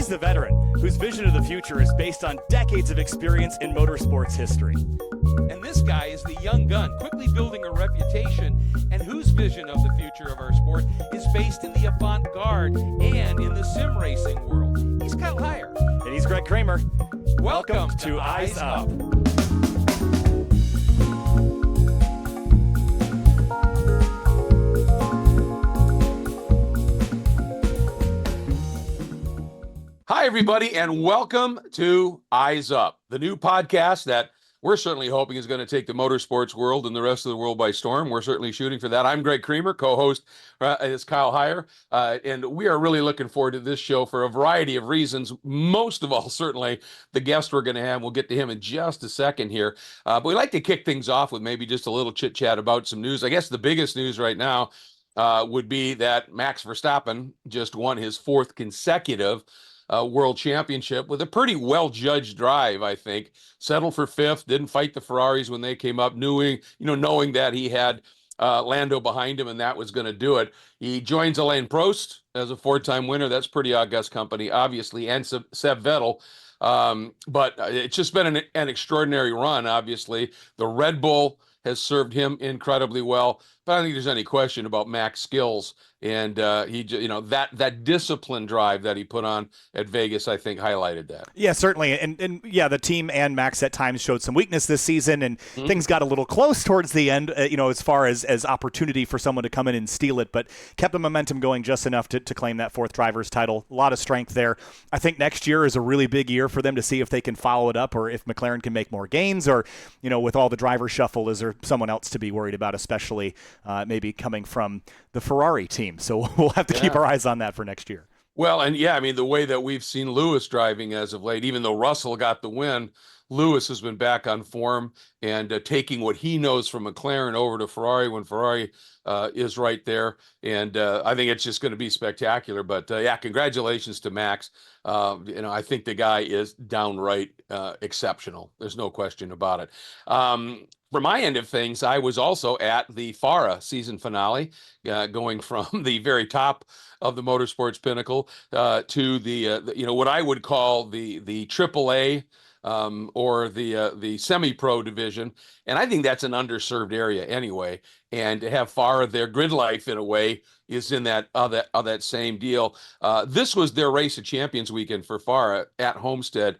He's the veteran whose vision of the future is based on decades of experience in motorsports history. And this guy is the young gun, quickly building a reputation, and whose vision of the future of our sport is based in the avant-garde and in the sim racing world. He's Kyle Heyer. And he's Greg Kramer. Welcome to Eyes Up. Hi, everybody, and welcome to Eyes Up, the new podcast that we're certainly hoping is going to take the motorsports world and the rest of the world by storm. We're certainly shooting for that. I'm Greg Kramer, co-host is Kyle Heyer, and we are really looking forward to this show for a variety of reasons. Most of all, certainly, the guest we're going to have. We'll get to him in just a second here. But we like to kick things off with maybe just a little chit-chat about some news. I guess the biggest news right now would be that Max Verstappen just won his fourth consecutive World Championship with a pretty well-judged drive, I think. Settled for fifth, didn't fight the Ferraris when they came up, knowing that he had Lando behind him and that was going to do it. He joins Alain Prost as a four-time winner. That's pretty august company, obviously, and Seb Vettel. But it's just been an extraordinary run, obviously. The Red Bull has served him incredibly well. But I don't think there's any question about Mac's skills. And that discipline drive that he put on at Vegas, I think, highlighted that. Yeah, certainly. And yeah, the team and Max at times showed some weakness this season, and things got a little close towards the end, as far as opportunity for someone to come in and steal it, but kept the momentum going just enough to claim that fourth driver's title. A lot of strength there. I think next year is a really big year for them to see if they can follow it up or if McLaren can make more gains or, with all the driver shuffle, is there someone else to be worried about, especially maybe coming from the Ferrari team. So we'll have to keep our eyes on that for next year. Well, and the way that we've seen Lewis driving as of late, even though Russell got the win, Lewis has been back on form and taking what he knows from McLaren over to Ferrari when Ferrari is right there. And I think it's just going to be spectacular. But congratulations to Max. I think the guy is downright exceptional. There's no question about it. For my end of things, I was also at the FARA season finale, going from the very top of the motorsports pinnacle to the what I would call the AAA or the semi-pro division, and I think that's an underserved area anyway. And to have FARA there, GridLife in a way is in that same deal. This was their Race of Champions weekend for FARA at Homestead,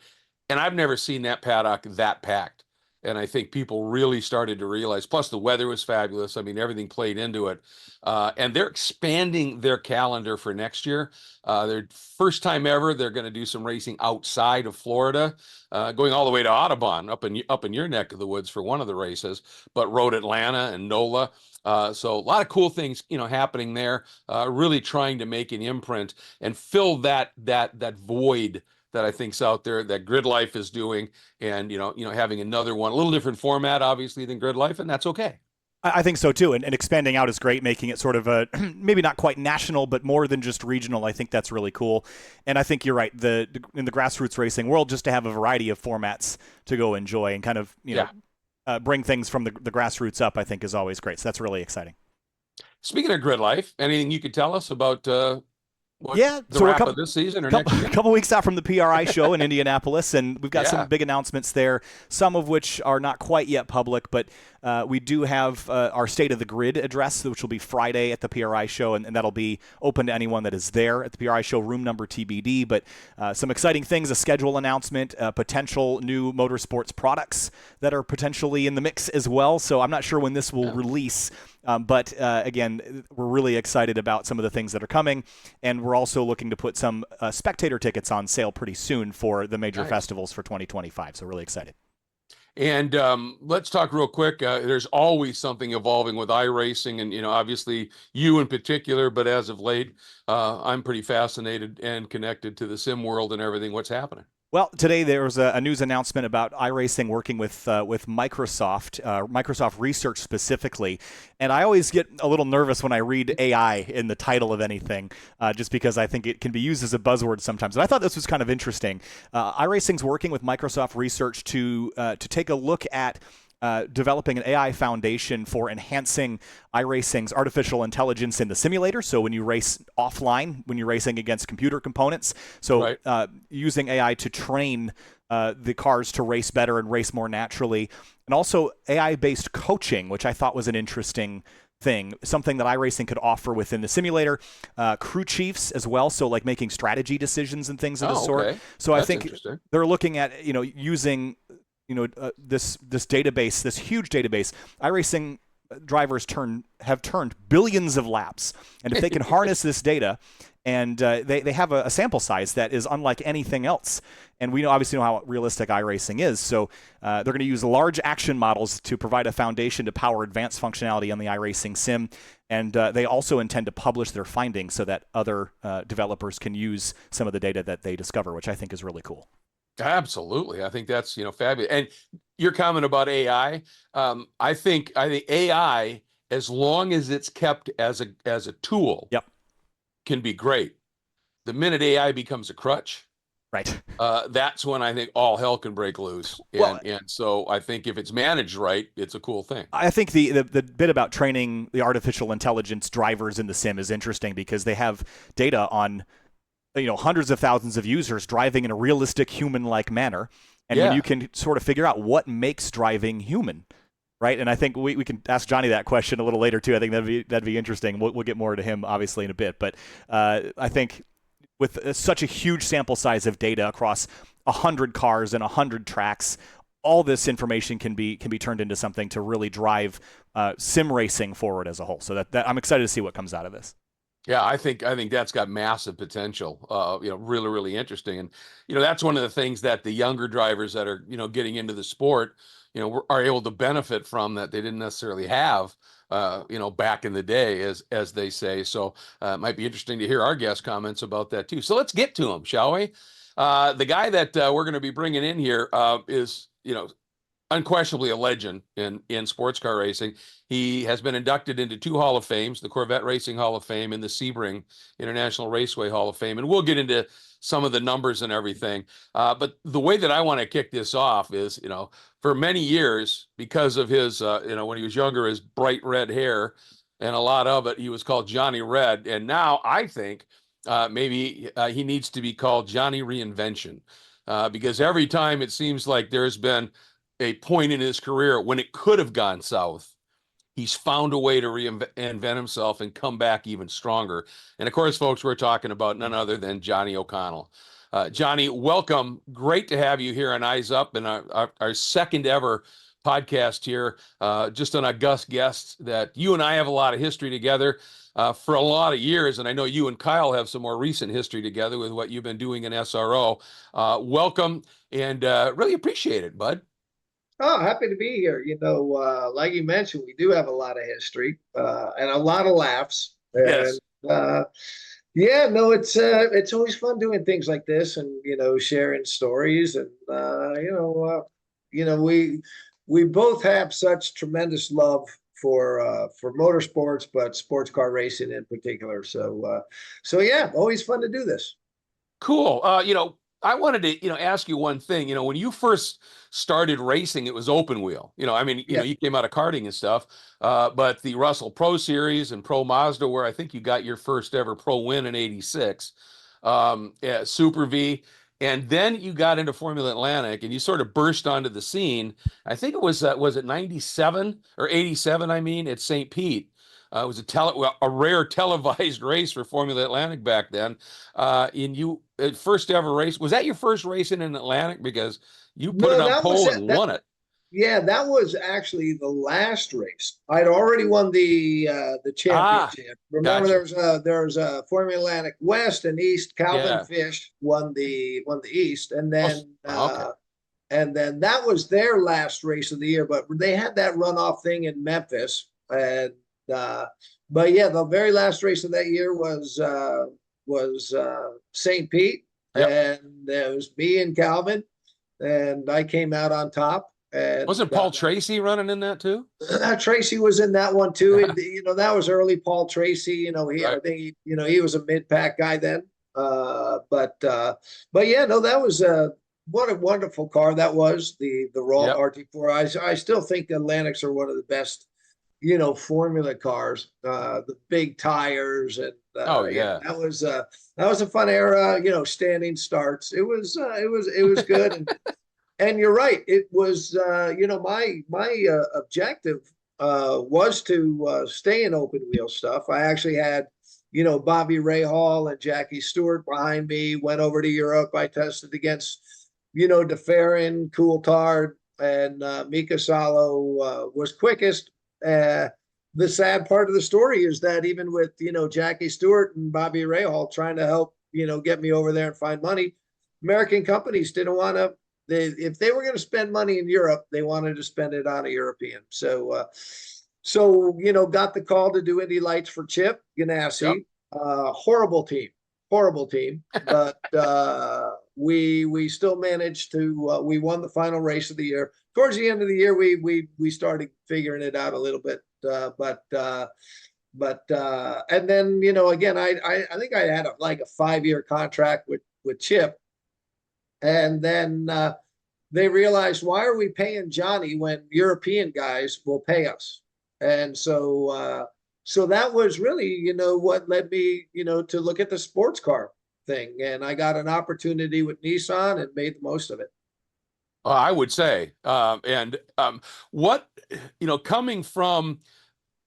and I've never seen that paddock that packed. And I think people really started to realize, plus the weather was fabulous. I mean, everything played into it. And they're expanding their calendar for next year. Their first time ever, they're going to do some racing outside of Florida, going all the way to Audubon, up in your neck of the woods for one of the races, but Road Atlanta and NOLA. So a lot of cool things, happening there, really trying to make an imprint and fill that void that I think's out there that GridLife is doing, and having another one, a little different format, obviously, than GridLife, and that's okay. I think so too, and expanding out is great, making it sort of a maybe not quite national, but more than just regional. I think that's really cool, and I think you're right. In the grassroots racing world, just to have a variety of formats to go enjoy and kind of bring things from the grassroots up, I think is always great. So that's really exciting. Speaking of GridLife, anything you could tell us about? So wrap of this season or next year? A couple weeks out from the PRI show in Indianapolis, and we've got some big announcements there, some of which are not quite yet public, but we do have our State of the Grid address, which will be Friday at the PRI show, and that'll be open to anyone that is there at the PRI show, room number TBD, but some exciting things, a schedule announcement, potential new motorsports products that are potentially in the mix as well, so I'm not sure when this will release. But again, we're really excited about some of the things that are coming, and we're also looking to put some spectator tickets on sale pretty soon for the major festivals for 2025. So really excited. And let's talk real quick. There's always something evolving with iRacing, and obviously you in particular. But as of late, I'm pretty fascinated and connected to the sim world and everything. What's happening? Well, today there was a news announcement about iRacing working with Microsoft, Microsoft Research specifically. And I always get a little nervous when I read AI in the title of anything, just because I think it can be used as a buzzword sometimes. And I thought this was kind of interesting. iRacing's working with Microsoft Research to take a look at developing an AI foundation for enhancing iRacing's artificial intelligence in the simulator. So when you race offline, when you're racing against computer components, so using AI to train the cars to race better and race more naturally, and also AI-based coaching, which I thought was an interesting thing, something that iRacing could offer within the simulator. Crew chiefs as well, so like making strategy decisions and things of the sort. So I think they're looking at using this database, this huge database. iRacing drivers have turned billions of laps, and if they can harness this data, and they have a sample size that is unlike anything else, and we obviously know how realistic iRacing is, so they're going to use large action models to provide a foundation to power advanced functionality on the iRacing sim, and they also intend to publish their findings so that other developers can use some of the data that they discover, which I think is really cool. Absolutely. I think that's, fabulous. And your comment about AI, I think AI, as long as it's kept as a tool, can be great. The minute AI becomes a crutch, right, that's when I think all hell can break loose. And so I think if it's managed right, it's a cool thing. I think the bit about training the artificial intelligence drivers in the sim is interesting because they have data on hundreds of thousands of users driving in a realistic human-like manner. And when you can sort of figure out what makes driving human, right? And I think we can ask Johnny that question a little later too. I think that'd be interesting. We'll get more to him obviously in a bit. But I think with such a huge sample size of data across 100 cars and 100 tracks, all this information can be turned into something to really drive sim racing forward as a whole. So that I'm excited to see what comes out of this. Yeah, I think that's got massive potential. Really, really interesting. And that's one of the things that the younger drivers that are getting into the sport, are able to benefit from that they didn't necessarily have, back in the day, as they say. So it might be interesting to hear our guest comments about that too. So let's get to them, shall we? The guy that we're going to be bringing in here is unquestionably a legend in sports car racing. He has been inducted into 2 Hall of Fames, the Corvette Racing Hall of Fame and the Sebring International Raceway Hall of Fame. And we'll get into some of the numbers and everything. But the way that I want to kick this off is, for many years, because of his, when he was younger, his bright red hair and a lot of it, he was called Johnny Red. And now I think maybe he needs to be called Johnny Reinvention, because every time it seems like there's been a point in his career when it could have gone south, he's found a way to reinvent himself and come back even stronger. And of course, folks, we're talking about none other than Johnny O'Connell. Johnny, welcome. Great to have you here on Eyes Up and our second ever podcast here. Just an august guest that you and I have a lot of history together for a lot of years. And I know you and Kyle have some more recent history together with what you've been doing in SRO. Welcome and really appreciate it, bud. Oh, happy to be here. Like you mentioned, we do have a lot of history and a lot of laughs. Yes. It's always fun doing things like this and sharing stories and we both have such tremendous love for motorsports, but sports car racing in particular. So yeah, always fun to do this. Cool. I wanted to, ask you one thing. When you first started racing, it was open wheel. You came out of karting and stuff, but the Russell Pro Series and Pro Mazda, where I think you got your first ever pro win in '86, Super V, and then you got into Formula Atlantic and you sort of burst onto the scene. I think it was it '97 or '87? At St. Pete. It was a rare televised race for Formula Atlantic back then. First ever race, was that your first race in Atlantic? Because you put it on pole and won it. Yeah, that was actually the last race. I'd already won the championship. Remember, gotcha. there was a Formula Atlantic West and East. Calvin Fish won the East, and then and then that was their last race of the year. But they had that runoff thing in Memphis, and but yeah, the very last race of that year was St. Pete, and it was me and Calvin, and I came out on top. And wasn't Paul Tracy running in that too? Tracy was in that one too. That was early Paul Tracy. I think he was a mid-pack guy then. But yeah, no, that was what a wonderful car that was, the Raw Yep. RT4. I still think Atlantics are one of the best, formula cars. The big tires and Oh yeah, yeah. that was a fun era. Standing starts. It was good. And you're right. It was my objective was to stay in open wheel stuff. I actually had Bobby Rahal and Jackie Stewart behind me. Went over to Europe. I tested against DeFerrin, Coulthard, and Mika Salo was quickest. The sad part of the story is that even with Jackie Stewart and Bobby Rahal trying to help get me over there and find money, American companies didn't want to. If they were going to spend money in Europe, they wanted to spend it on a European. So got the call to do Indy Lights for Chip Ganassi. Yep. Horrible team, but we still managed to. We won the final race of the year. Towards the end of the year, we started figuring it out a little bit, but and then again, I think I had a 5-year contract with Chip. And then they realized, why are we paying Johnny when European guys will pay us? And so that was really, what led me, to look at the sports car thing. And I got an opportunity with Nissan and made the most of it. I would say, what, coming from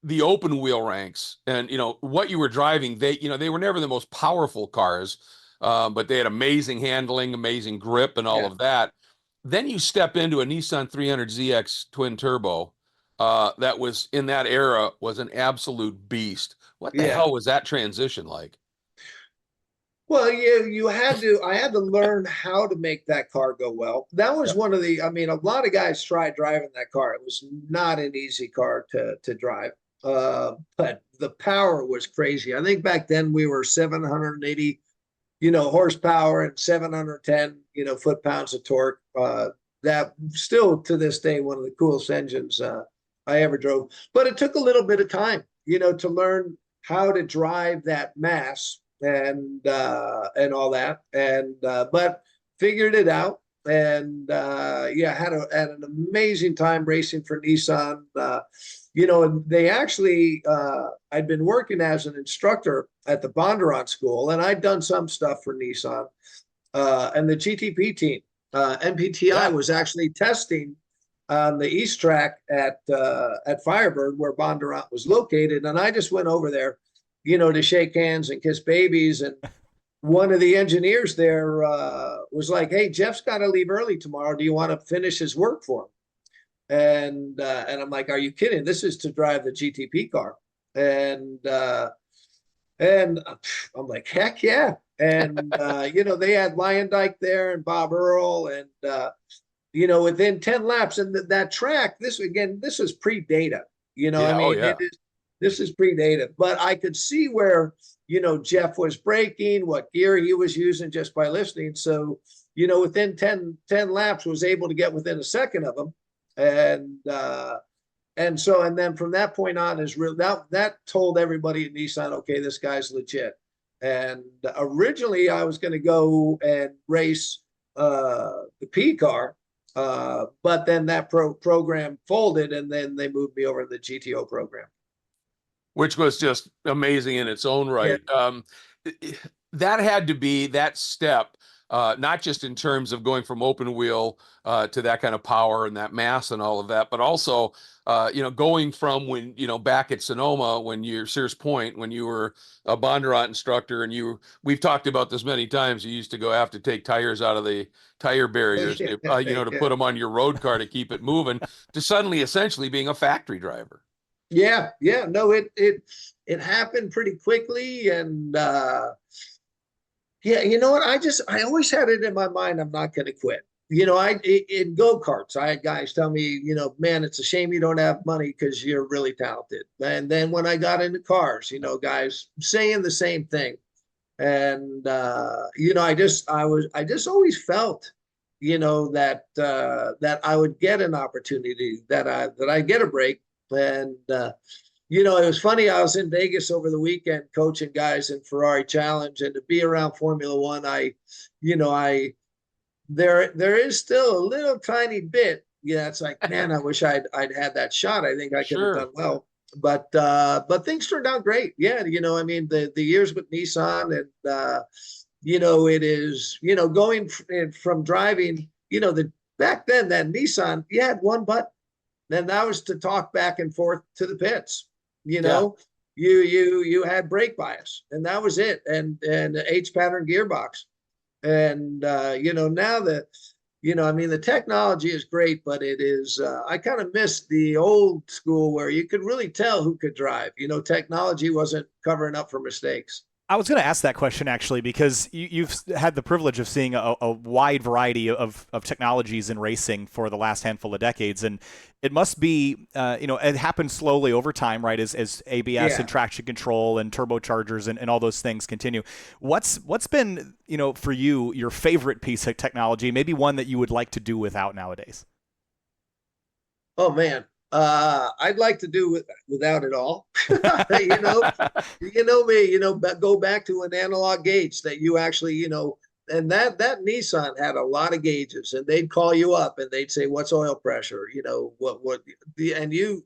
the open wheel ranks and, what you were driving, they were never the most powerful cars. But they had amazing handling, amazing grip, and all of that. Then you step into a Nissan 300ZX twin turbo that was in that era was an absolute beast. What the hell was that transition like? Well, I had to learn how to make that car go well. That was one of a lot of guys tried driving that car. It was not an easy car to drive. But the power was crazy. I think back then we were 780 horsepower and 710, foot-pounds of torque. That still to this day, one of the coolest engines I ever drove. But it took a little bit of time, to learn how to drive that mass and all that. And but figured it out. And had an amazing time racing for Nissan. And they actually, I'd been working as an instructor at the Bondurant School, and I'd done some stuff for Nissan. And the GTP team, NPTI, was actually testing on the East Track at Firebird, where Bondurant was located. And I just went over there, to shake hands and kiss babies. And one of the engineers there was like, "Hey, Jeff's got to leave early tomorrow. Do you want to finish his work for him?" And I'm like, "Are you kidding? This is to drive the GTP car." And I'm like, "Heck yeah." And they had Lyondike there and Bob Earl, and within 10 laps, and that track, this is pre-data. This is pre-data, but I could see where Jeff was braking, what gear he was using just by listening. So within 10 laps, was able to get within a second of them. And then from that point on is real. That told everybody at Nissan, okay, this guy's legit. And originally I was going to go and race the P car, but then that program folded, and then they moved me over to the GTO program, which was just amazing in its own right. Yeah. That had to be that step. Not just in terms of going from open wheel to that kind of power and that mass and all of that, but also, going from when, back at Sonoma, when you're Sears Point, when you were a Bondurant instructor, and we've talked about this many times, you used to go have to take tires out of the tire barriers to put them on your road car to keep it moving, to suddenly essentially being a factory driver. Yeah. No, it happened pretty quickly. And, yeah, you know what? I always had it in my mind, I'm not going to quit. In go-karts, I had guys tell me, man, it's a shame you don't have money because you're really talented. And then when I got into cars, guys saying the same thing. And, I just always felt, that I would get an opportunity, that I get a break. And, it was funny. I was in Vegas over the weekend coaching guys in Ferrari Challenge, and to be around Formula One, I there is still a little tiny bit. Yeah, it's like, man, I wish I'd had that shot. I think I could have Sure. done well. But things turned out great. Yeah, I mean, the years with Nissan, and it is, going from driving, back then, that Nissan, you had one button, and that was to talk back and forth to the pits. You had brake bias, and that was it, and H pattern gearbox. And now that, I mean, the technology is great, but it is, I kind of miss the old school where you could really tell who could drive. Technology wasn't covering up for mistakes. I was going to ask that question, actually, because you've had the privilege of seeing a wide variety of technologies in racing for the last handful of decades. And it must be, it happens slowly over time, right, as ABS and traction control and turbochargers and all those things continue. What's been, for you, your favorite piece of technology, maybe one that you would like to do without nowadays? Oh, man. I'd like to do without it all. Me, go back to an analog gauge that you actually, and that Nissan had a lot of gauges, and they'd call you up and they'd say, what's oil pressure? And you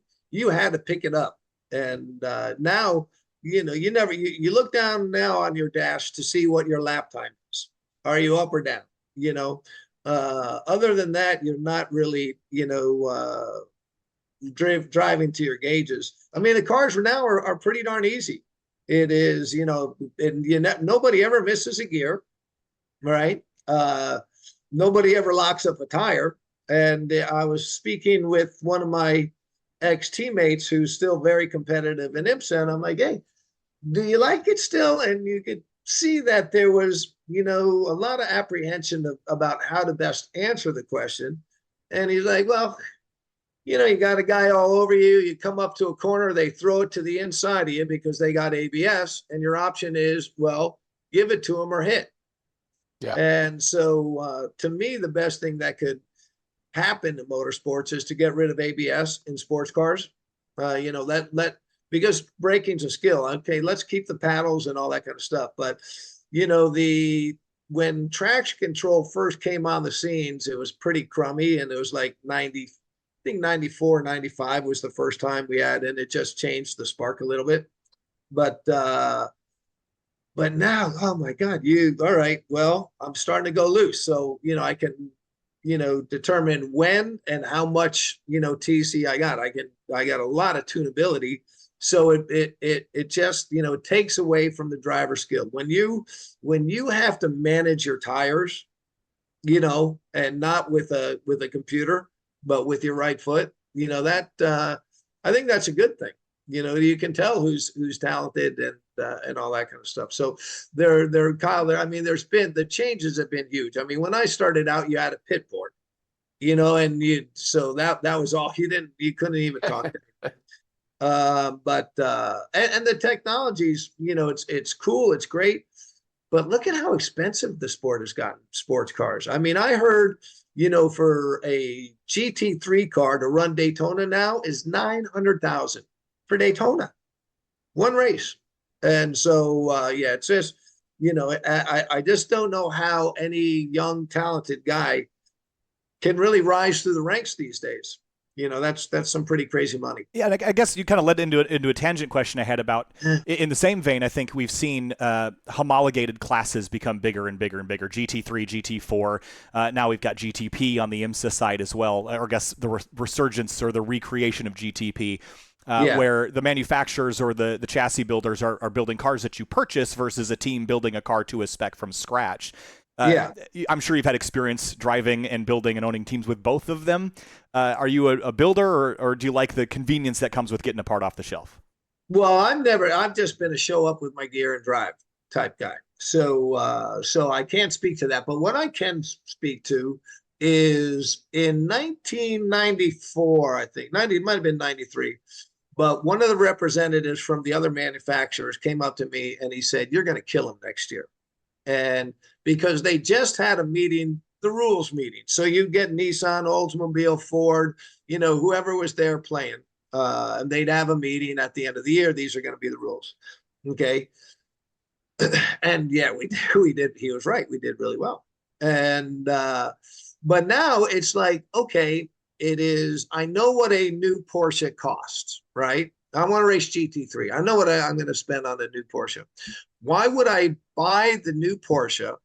had to pick it up. And now, you look down now on your dash to see what your lap time is. Are you up or down? Other than that, you're not really, driving to your gauges. I mean, the cars now are pretty darn easy. It is, and nobody ever misses a gear, right? Nobody ever locks up a tire. And I was speaking with one of my ex-teammates who's still very competitive in IMSA, and I'm like, hey, do you like it still? And you could see that there was, a lot of apprehension about how to best answer the question. And he's like, well, you got a guy all over you. You come up to a corner, they throw it to the inside of you because they got ABS, and your option is, well, give it to them or hit. Yeah. And so, to me, the best thing that could happen in motorsports is to get rid of ABS in sports cars. Because braking's a skill. Okay, let's keep the paddles and all that kind of stuff. But when traction control first came on the scenes, it was pretty crummy, and it was like 94, 95 was the first time we had, and it just changed the spark a little bit. But now, oh my God, all right, well, I'm starting to go loose. So, I can, determine when and how much, TC I got. I got a lot of tunability. So it just, takes away from the driver skill. When you have to manage your tires, and not with a computer, but with your right foot, that I think that's a good thing. You can tell who's talented and all that kind of stuff. So Kyle, I mean, the changes have been huge. I mean, when I started out, you had a pit board, and so that was all. You couldn't even talk to anybody. And the technologies, it's cool, it's great, but look at how expensive the sport has gotten. Sports cars. I mean, I heard, for a GT3 car to run Daytona now is $900,000 for Daytona, one race. And so, it's just, I just don't know how any young, talented guy can really rise through the ranks these days. That's some pretty crazy money. Yeah, and I guess you kind of led into a tangent question I had about, in the same vein, I think we've seen homologated classes become bigger and bigger and bigger. GT3, GT4. Now we've got GTP on the IMSA side as well, or I guess the resurgence or the recreation of GTP. Where the manufacturers or the chassis builders are building cars that you purchase versus a team building a car to a spec from scratch. I'm sure you've had experience driving and building and owning teams with both of them. Are you a builder, or do you like the convenience that comes with getting a part off the shelf? Well, I've just been a show up with my gear and drive type guy. So I can't speak to that. But what I can speak to is in 1994, I think, it might have been 93. But one of the representatives from the other manufacturers came up to me and he said, "You're going to kill him next year." And because they just had a meeting, the rules meeting. So you get Nissan, Oldsmobile, Ford, whoever was there playing. And they'd have a meeting at the end of the year. These are going to be the rules. Okay. And yeah, we did. He was right. We did really well. And but now it's like, okay, I know what a new Porsche costs, right? I want to race GT3. I know what I'm going to spend on a new Porsche. Why would I buy the new Porsche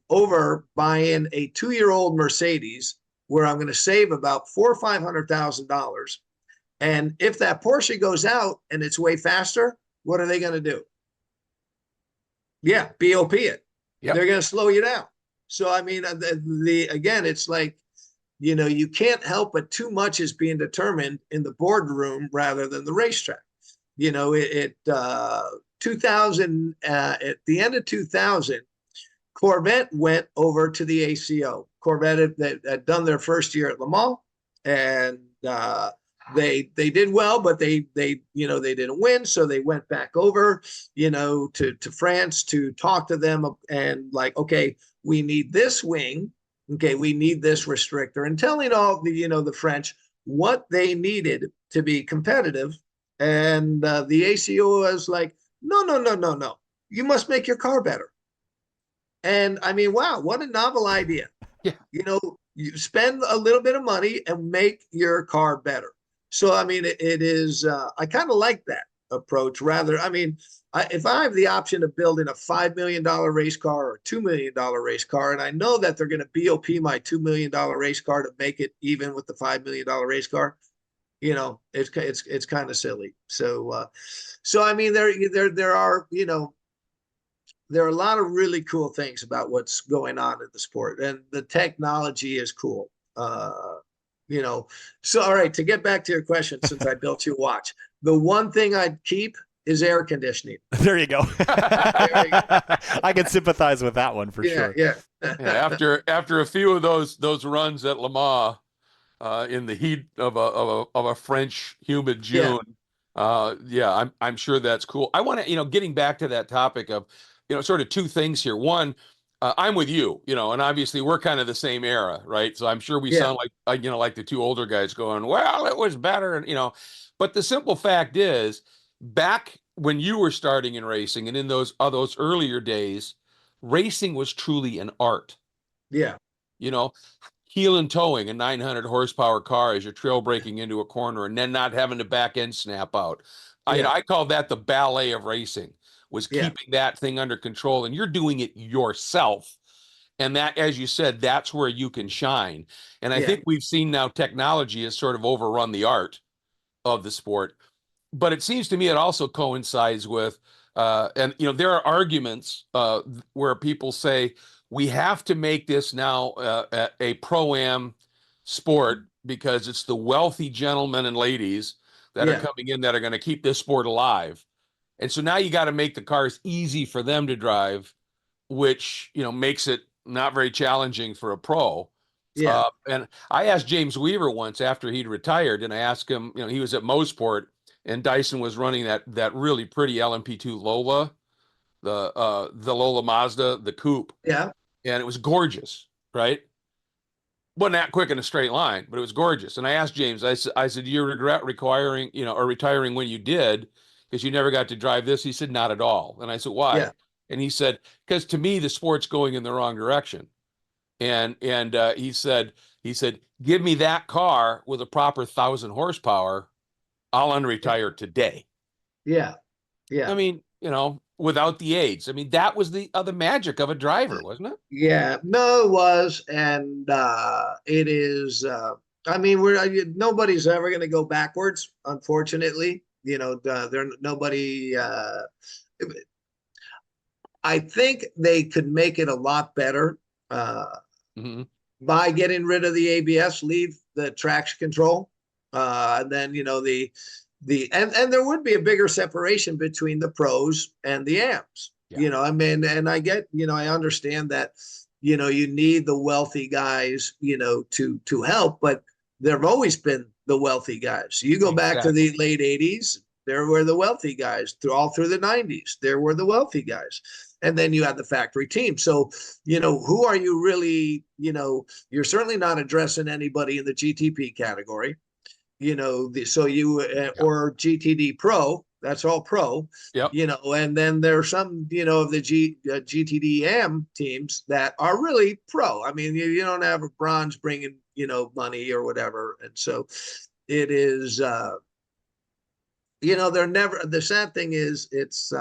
over buying a 2-year-old Mercedes where I'm going to save about $400,000 or $500,000? And if that Porsche goes out and it's way faster, what are they going to do? Yeah, BOP it. Yep. They're going to slow you down. So, I mean, again, it's like, you can't help but too much is being determined in the boardroom rather than the racetrack. 2000, at the end of 2000, Corvette went over to the ACO. Corvette had done their first year at Le Mans, and they did well, but they didn't win, so they went back over, to France to talk to them and like, okay, we need this wing, okay, we need this restrictor, and telling all the French what they needed to be competitive, and the ACO was like, no, you must make your car better. And I mean, wow, what a novel idea. Yeah. You spend a little bit of money and make your car better. So, I mean, it is, I kind of like that approach rather. I mean, if I have the option of building a $5 million race car or a $2 million race car, and I know that they're going to BOP my $2 million race car to make it even with the $5 million race car, it's kind of silly. So, I mean, there are, there are a lot of really cool things about what's going on in the sport, and the technology is cool. So, all right, to get back to your question, since I built you a watch, the one thing I'd keep is air conditioning. There you go. I can sympathize with that one for sure. Yeah. After a few of those runs at Le Mans, in the heat of a French humid June, I'm sure that's cool. I want to, getting back to that topic of, sort of two things here. One, I'm with you, and obviously we're kind of the same era, right? So I'm sure we sound like, like the two older guys going, well, it was better, and but the simple fact is, back when you were starting in racing and in those earlier days, racing was truly an art. Yeah. Heel and towing a 900 horsepower car as you're trail braking into a corner and then not having the back end snap out. I call that the ballet of racing, was keeping that thing under control, and you're doing it yourself. And that, as you said, that's where you can shine. And I think we've seen now technology has sort of overrun the art of the sport. But it seems to me it also coincides with, and there are arguments where people say we have to make this now a pro-am sport because it's the wealthy gentlemen and ladies that are coming in that are going to keep this sport alive. And so now you got to make the cars easy for them to drive, which, makes it not very challenging for a pro. Yeah. And I asked James Weaver once after he'd retired, and I asked him, he was at Motorsport, and Dyson was running that really pretty LMP2 Lola, the Lola Mazda, the coupe. Yeah. And it was gorgeous, right? Wasn't that quick in a straight line, but it was gorgeous. And I asked James, I said, do you regret retiring when you did, because you never got to drive this? He said, not at all. And I said, why? Yeah. And he said, because to me, the sport's going in the wrong direction. And he said, give me that car with a proper 1,000 horsepower, I'll unretire today. Yeah. Yeah. I mean, without the aids. I mean, that was the magic of a driver, wasn't it? Yeah. No, it was. And it is, I mean, nobody's ever going to go backwards, unfortunately. Nobody, I think they could make it a lot better by getting rid of the ABS, leave the traction control. And then, and there would be a bigger separation between the pros and the AMs. I mean, and I get, I understand that, you need the wealthy guys, to help, but there have always been the wealthy guys. You go back to the late 80s, there were the wealthy guys. All through the 90s, there were the wealthy guys. And then you had the factory team. So, who are you really, you're certainly not addressing anybody in the GTP category, or GTD Pro, That's all pro. Yep. And then there are some, of the GTDM teams that are really pro. I mean, you don't have a bronze bringing, money or whatever. And so it is, they're never, the sad thing is it's,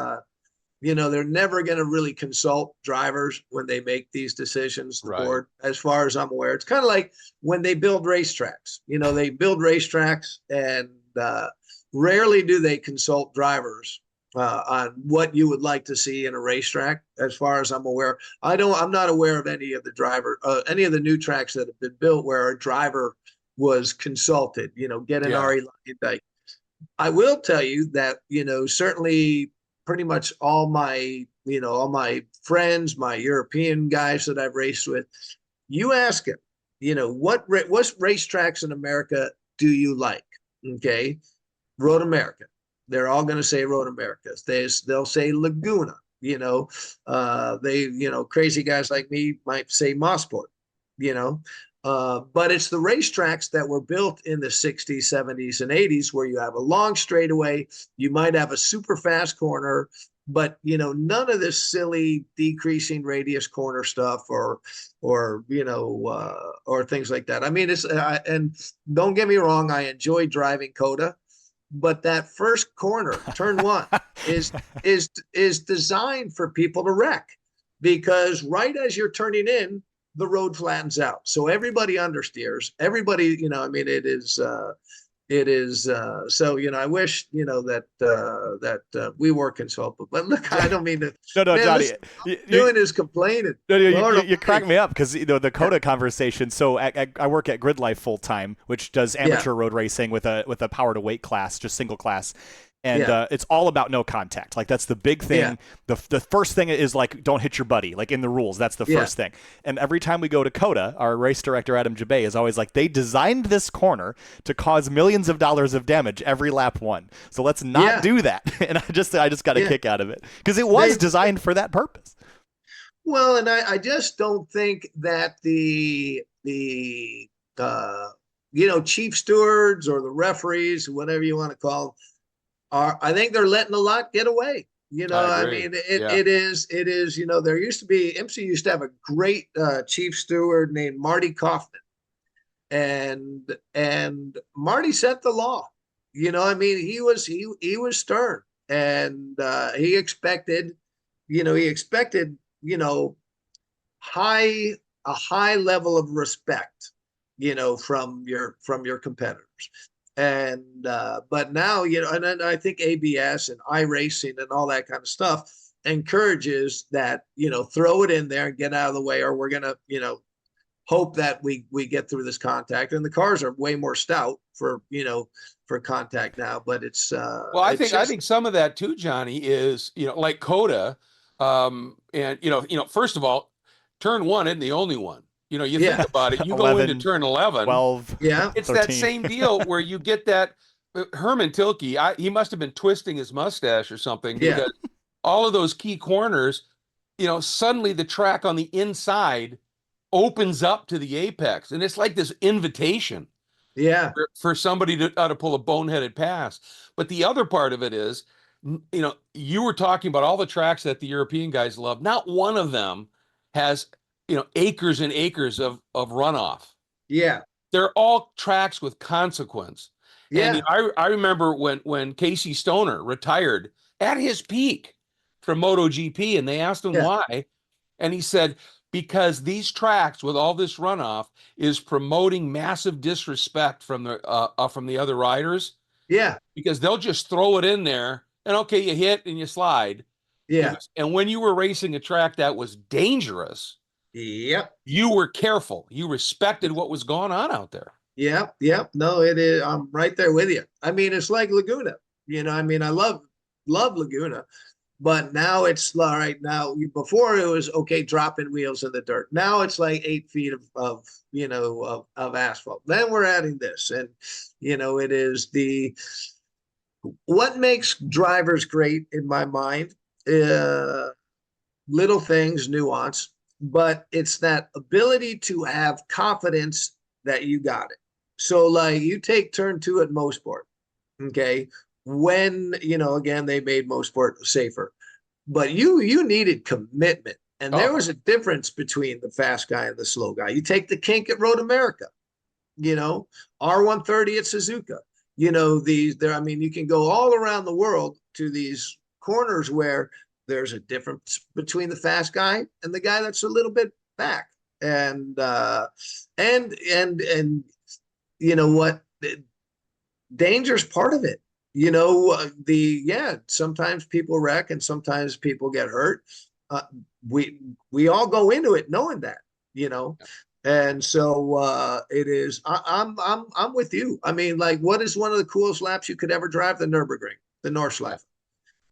they're never going to really consult drivers when they make these decisions, the board, as far as I'm aware. It's kind of like when they build racetracks. They build racetracks, and rarely do they consult drivers on what you would like to see in a racetrack, as far as I'm aware. I'm not aware of any of the new tracks that have been built where a driver was consulted, get an RE line. I will tell you that, certainly pretty much all my friends, my European guys that I've raced with, you ask them, what racetracks in America do you like? Okay. Road America. They're all going to say Road America. They'll say Laguna, crazy guys like me might say Motorsport, but it's the racetracks that were built in the 60s, 70s, and 80s where you have a long straightaway. You might have a super fast corner, but none of this silly decreasing radius corner stuff or things like that. I mean, and don't get me wrong, I enjoy driving Coda, but that first corner, turn one, is designed for people to wreck, because right as you're turning in, the road flattens out. So everybody understeers. Everybody, it is. So, I wish, that we were consulted. But look, I don't mean to. No, Johnny. Doing is complaining. No, you crack me up, because, the Coda conversation. So I work at GridLife full time, which does amateur road racing with a power to weight class, just single class. And it's all about no contact. Like, that's the big thing. Yeah. The first thing is, like, don't hit your buddy, like in the rules. That's the first thing. And every time we go to Coda, our race director, Adam Jabay, is always like, they designed this corner to cause millions of dollars of damage every lap one. So let's not do that. And I just got a kick out of it, because it was designed for that purpose. Well, and I just don't think that the chief stewards or the referees, whatever you want to call them, I think they're letting a lot get away. I mean, it is, there used to be, IMSA used to have a great chief steward named Marty Kaufman. And Marty set the law. I mean, he was stern, and he expected, a high level of respect, from your competitors. And but now, and I think ABS and iRacing and all that kind of stuff encourages that, throw it in there and get out of the way, or we're gonna, hope that we get through this contact. And the cars are way more stout for contact now. But it's well, I think some of that too, Johnny, is like Coda, and first of all, turn one isn't the only one. You think about it, you 11, go into turn 11, 12, it's 13. That same deal where you get that Herman Tilke, he must have been twisting his mustache or something, because all of those key corners, suddenly the track on the inside opens up to the apex, and it's like this invitation for somebody to pull a boneheaded pass. But the other part of it is, you were talking about all the tracks that the European guys love. Not one of them has acres and acres of runoff. Yeah. They're all tracks with consequence. Yeah. And I remember when Casey Stoner retired at his peak from MotoGP, and they asked him why. And he said, because these tracks with all this runoff is promoting massive disrespect from the other riders. Yeah. Because they'll just throw it in there, and okay, you hit and you slide. Yeah. And when you were racing a track that was dangerous, you were careful. You respected what was going on out there. Yep. No, it is. I'm right there with you. I mean, it's like Laguna. I mean, I love Laguna, but now it's all right. Now, before it was okay, dropping wheels in the dirt. Now it's like 8 feet of asphalt. Then we're adding this, and it is what makes drivers great in my mind. Little things, nuance. But it's that ability to have confidence that you got it. So, like, you take turn 2 at Motorsport, okay? when, again, they made motorsport safer, but you needed commitment. And there was a difference between the fast guy and the slow guy. You take the kink at Road America, R130 at Suzuka, you can go all around the world to these corners where there's a difference between the fast guy and the guy that's a little bit back. And you know what? Danger's part of it. Sometimes people wreck and sometimes people get hurt. We all go into it knowing that, and so it is. I'm with you. I mean, like, what is one of the coolest laps you could ever drive? The Nürburgring, the Nordschleife.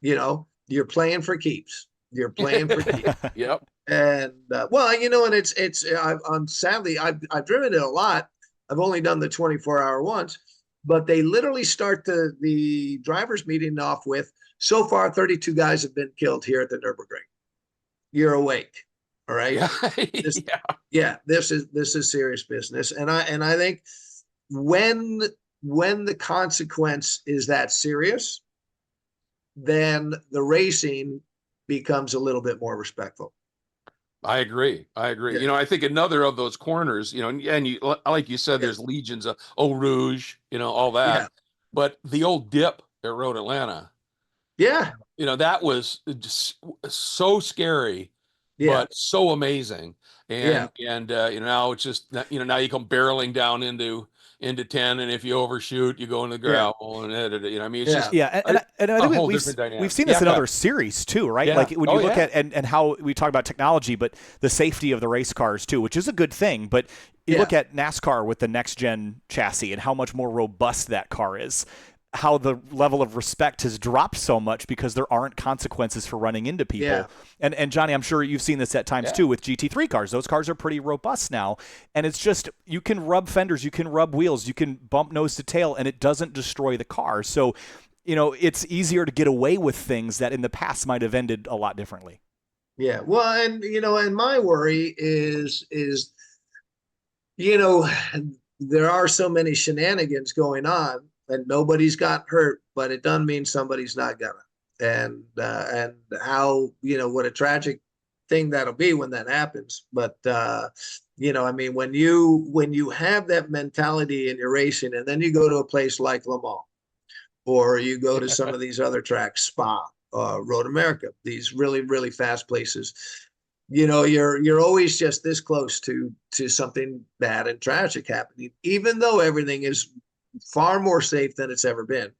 You're playing for keeps. You're playing for keeps. Yep. And and I'm sadly I've driven it a lot. I've only done the 24-hour once, but they literally start the drivers meeting off with, so far 32 guys have been killed here at the Nürburgring. You're awake, all right? This is serious business, and I think when the consequence is that serious, then the racing becomes a little bit more respectful. I agree. Yeah. I think another of those corners, and you, like you said, there's legions of Eau Rouge, all that. Yeah. But the old dip at Road Atlanta, that was just so scary, but so amazing. And now it's just, now you come barreling down into 10, and if you overshoot, you go into the gravel and it's just and I think we've seen this in other series too, right? Like when you look at and how we talk about technology, but the safety of the race cars too, which is a good thing. But you look at NASCAR with the next gen chassis and how much more robust that car is. How the level of respect has dropped so much because there aren't consequences for running into people. Yeah. And Johnny, I'm sure you've seen this at times too with GT3 cars. Those cars are pretty robust now. And it's just, you can rub fenders, you can rub wheels, you can bump nose to tail, and it doesn't destroy the car. So, it's easier to get away with things that in the past might have ended a lot differently. Yeah. Well, and my worry is, there are so many shenanigans going on, and nobody's got hurt, but it doesn't mean somebody's not gonna. And how, what a tragic thing that'll be when that happens. But when you have that mentality in your racing, and then you go to a place like Le Mans, or you go to some of these other tracks, Spa, Road America, these really, really fast places, you're always just this close to something bad and tragic happening, even though everything is far more safe than it's ever been.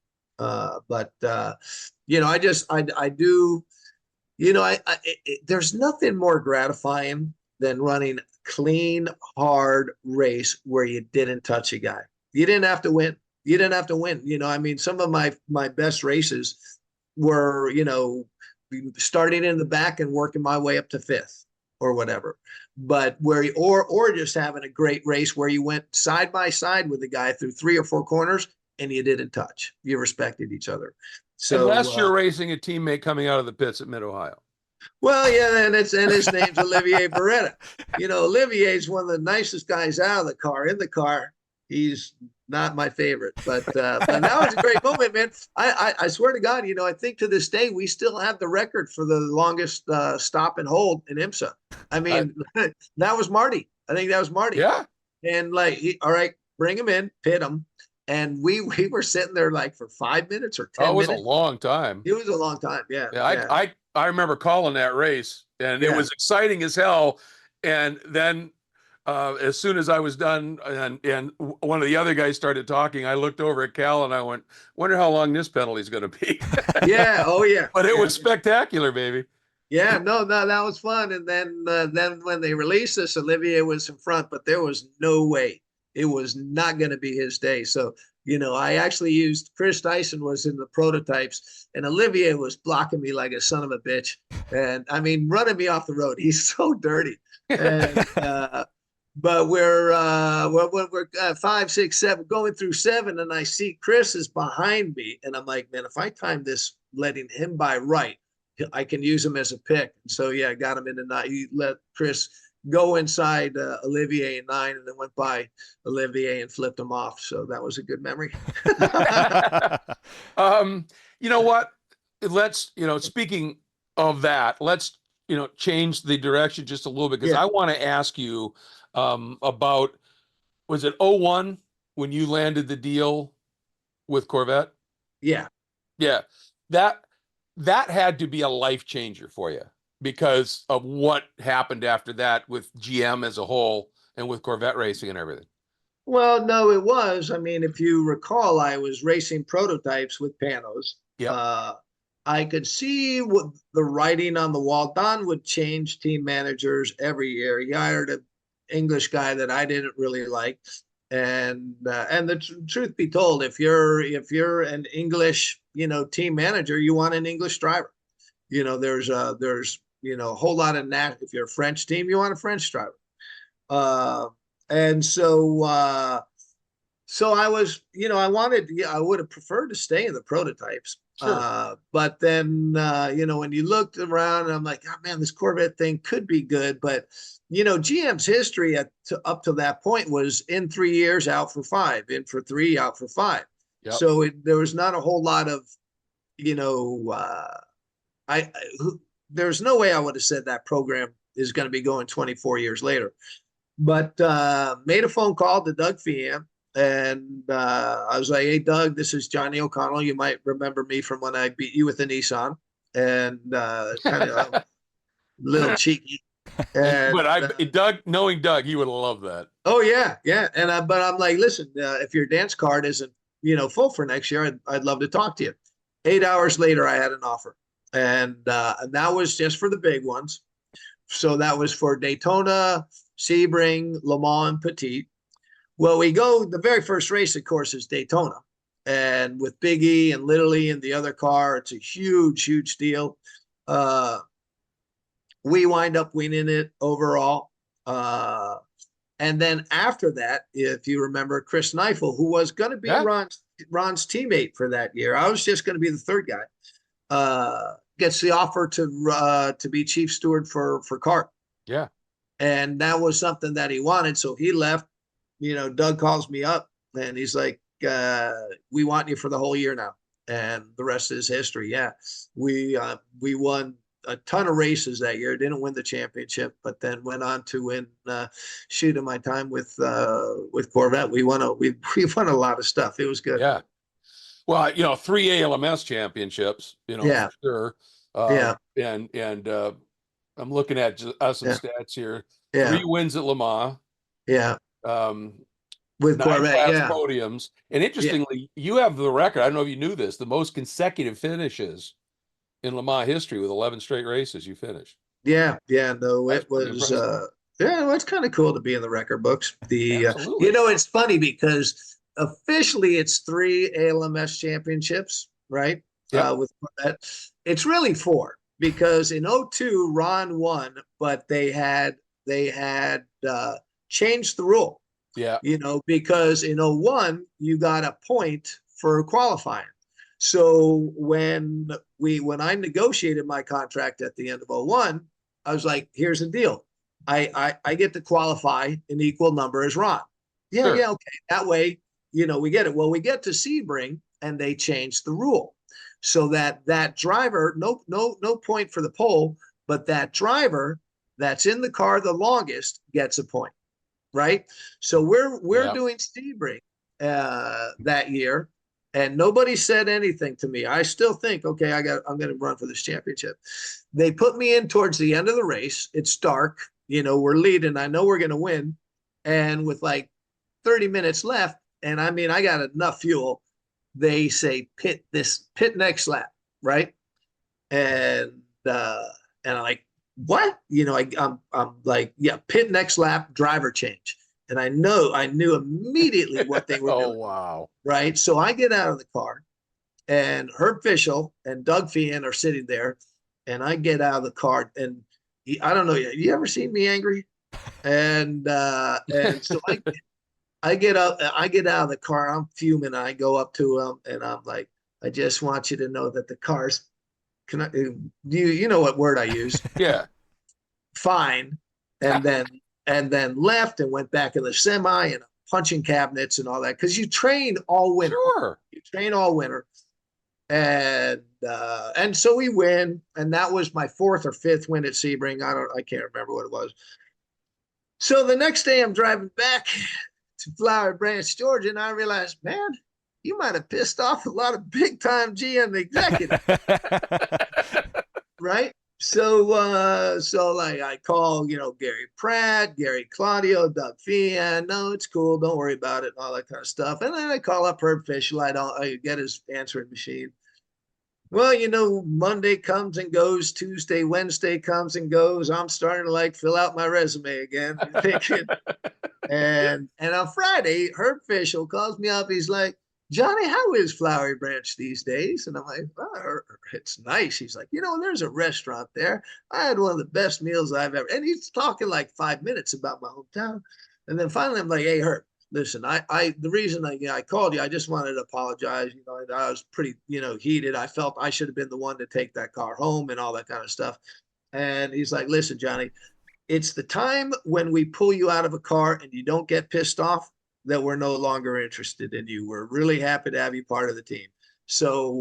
There's nothing more gratifying than running clean, hard race where you didn't touch a guy. You didn't have to win. Some of my best races were, starting in the back and working my way up to fifth or whatever. But or just having a great race where you went side by side with the guy through 3 or 4 corners and you didn't touch. You respected each other. So unless you're racing a teammate coming out of the pits at Mid-Ohio. Well, and his name's Olivier Beretta. Olivier's one of the nicest guys out of the car. In the car, he's not my favorite, but that was a great moment, man. I swear to God, I think to this day we still have the record for the longest stop and hold in IMSA. I mean, that was Marty. I think that was Marty. Yeah. And all right, bring him in, pit him, and we were sitting there like for 5 minutes or 10 minutes. It was a long time. It was a long time. Yeah. I remember calling that race, and it was exciting as hell. And then as soon as I was done and one of the other guys started talking, I looked over at Cal and I went, wonder how long this penalty is going to be. Yeah. Oh, yeah. But it was spectacular, baby. Yeah. No, that was fun. And then when they released us, Olivier was in front, but there was no way. It was not going to be his day. So, I actually used Chris Dyson was in the prototypes, and Olivier was blocking me like a son of a bitch. And running me off the road. He's so dirty. And, but we're 5, 6, 7 going through 7, and I see Chris is behind me, and I'm like, man, if I time this, letting him by right, I can use him as a pick. And so I got him in the night. He let Chris go inside Olivier in 9, and then went by Olivier and flipped him off. So that was a good memory. You know what? Let's, speaking of that, let's, change the direction just a little bit, because I want to ask you about, was it 01 when you landed the deal with Corvette? Yeah. Yeah. That had to be a life changer for you because of what happened after that with GM as a whole and with Corvette Racing and everything. Well, no, it was. I mean, if you recall, I was racing prototypes with Panos. Yeah. I could see what the writing on the wall. Don would change team managers every year. He hired an English guy that I didn't really like. And the truth be told, if you're an English, team manager, you want an English driver. There's a whole lot of if you're a French team, you want a French driver. And so I was, I would have preferred to stay in the prototypes. Sure. But then, when you looked around, I'm like, oh man, this Corvette thing could be good. But, GM's history up to that point was in 3 years, out for 5, in for 3, out for 5. Yep. So there was not a whole lot of, there's no way I would have said that program is going to be going 24 years later. But made a phone call to Doug Feehan, and I was like, hey, Doug, this is Johnny O'Connell. You might remember me from when I beat you with the Nissan. And kind of a little cheeky. And, but knowing Doug, he would have loved that. Oh, yeah, yeah. And but I'm like, listen, if your dance card isn't, full for next year, I'd love to talk to you. 8 hours later, I had an offer. And that was just for the big ones. So that was for Daytona, Sebring, Le Mans, and Petit. Well, the very first race, of course, is Daytona. And with Big E and Little E in the other car, it's a huge, huge deal. We wind up winning it overall. And then after that, if you remember, Chris Neifel, who was going to be Ron's teammate for that year, I was just going to be the third guy, gets the offer to be chief steward for CART. Yeah. And that was something that he wanted. So he left. Doug calls me up and he's like, we want you for the whole year now. And the rest is history. Yeah. We won a ton of races that year. Didn't win the championship, but then went on to win, in my time with Corvette. We won a lot of stuff. It was good. Yeah. Well, 3 ALMS championships, Yeah. for sure. Yeah. And I'm looking at some stats here. Yeah. 3 wins at Le Mans. Yeah. With 9 Corvette, class podiums. And interestingly, you have the record. I don't know if you knew this, the most consecutive finishes in Le Mans history with 11 straight races you finished. Yeah. Yeah. No, That's it was, it's kind of cool to be in the record books. Absolutely. It's funny because officially it's 3 ALMS championships, right? Yep. With Corvette. It's really 4 because in 02, Ron won, but they had changed the rule. Yeah. Because in 01, you got a point for qualifying. So when I negotiated my contract at the end of 01, I was like, here's the deal. I get to qualify an equal number as Ron. Yeah, sure. Yeah, okay. That way, we get it. Well, we get to Sebring and they changed the rule. So that driver, no point for the pole, but that driver that's in the car the longest gets a point, right? So we're doing Sebring that year, and nobody said anything to me. I still think, okay, I'm going to run for this championship. They put me in towards the end of the race. It's dark, we're leading. I know we're going to win, and with like 30 minutes left, and I mean, I got enough fuel. They say pit next lap, right? And I'm like, what? I'm like, yeah, pit next lap, driver change. And I knew immediately what they were doing. Oh, wow. Right. So I get out of the car and Herb Fischel and Doug Feehan are sitting there, and I get out of the car and I don't know, you ever seen me angry? And so I get out of the car, I'm fuming, and I go up to him and I'm like, I just want you to know that the car's, you know what word I use? Yeah. Fine. and then left and went back in the semi and punching cabinets and all that, because you train all winter. Sure. You train all winter. And so we win, and that was my 4th or 5th win at Sebring. I can't remember what it was. So the next day I'm driving back to Flowery Branch, Georgia, and I realized, man, you might have pissed off a lot of big time GM executives. Right? So like I call, Gary Pratt, Gary Claudio, Doug Fian. No, it's cool. Don't worry about it. And all that kind of stuff. And then I call up Herb Fischel. I get his answering machine. Well, Monday comes and goes. Tuesday, Wednesday comes and goes. I'm starting to fill out my resume again. and on Friday, Herb Fischel calls me up. He's like, Johnny, how is Flowery Branch these days? And I'm like, oh, it's nice. He's like, there's a restaurant there. I had one of the best meals I've ever. And he's talking 5 minutes about my hometown. And then finally, I'm like, hey, Herb, listen, the reason I called you, I just wanted to apologize. I was pretty, heated. I felt I should have been the one to take that car home and all that kind of stuff. And he's like, listen, Johnny, it's the time when we pull you out of a car and you don't get pissed off that we're no longer interested in you. We're really happy to have you part of the team. So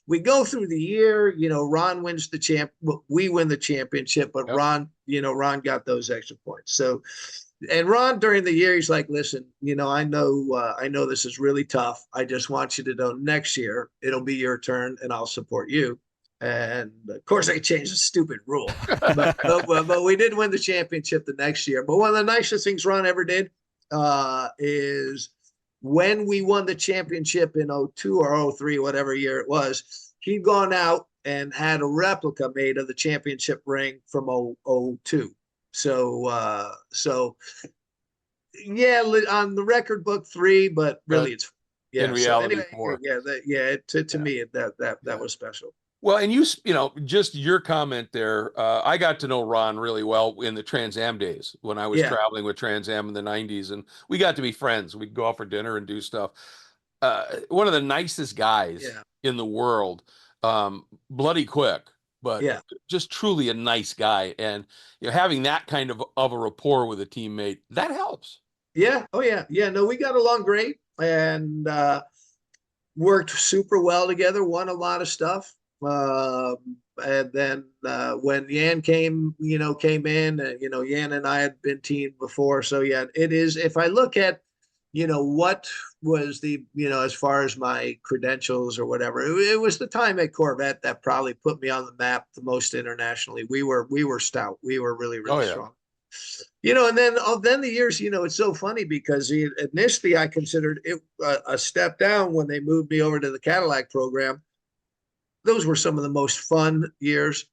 we go through the year, Ron wins the we win the championship, but yep. Ron got those extra points. So, and Ron during the year, he's like, listen, I know this is really tough. I just want you to know next year it'll be your turn and I'll support you. And of course, I changed the stupid rule, but we did win the championship the next year. But one of the nicest things Ron ever did is when we won the championship in 02 or 03, whatever year it was, he'd gone out and had a replica made of the championship ring from 02. So yeah, on the record book 3, but really it's in reality 4. To me that was special. Well, and just your comment there, I got to know Ron really well in the Trans Am days when I was traveling with Trans Am in the 90s, and we got to be friends. We'd go out for dinner and do stuff. One of the nicest guys in the world, bloody quick, but just truly a nice guy. And having that kind of a rapport with a teammate, that helps. Yeah. Oh, yeah. Yeah. No, we got along great and worked super well together, won a lot of stuff. And then when Yan came in, Yan and I had been teamed before. So yeah, it is. If I look at, what was the, as far as my credentials or whatever, it was the time at Corvette that probably put me on the map the most internationally. We were stout. We were really, really strong. And then the years, it's so funny because initially I considered it a step down when they moved me over to the Cadillac program. Those were some of the most fun years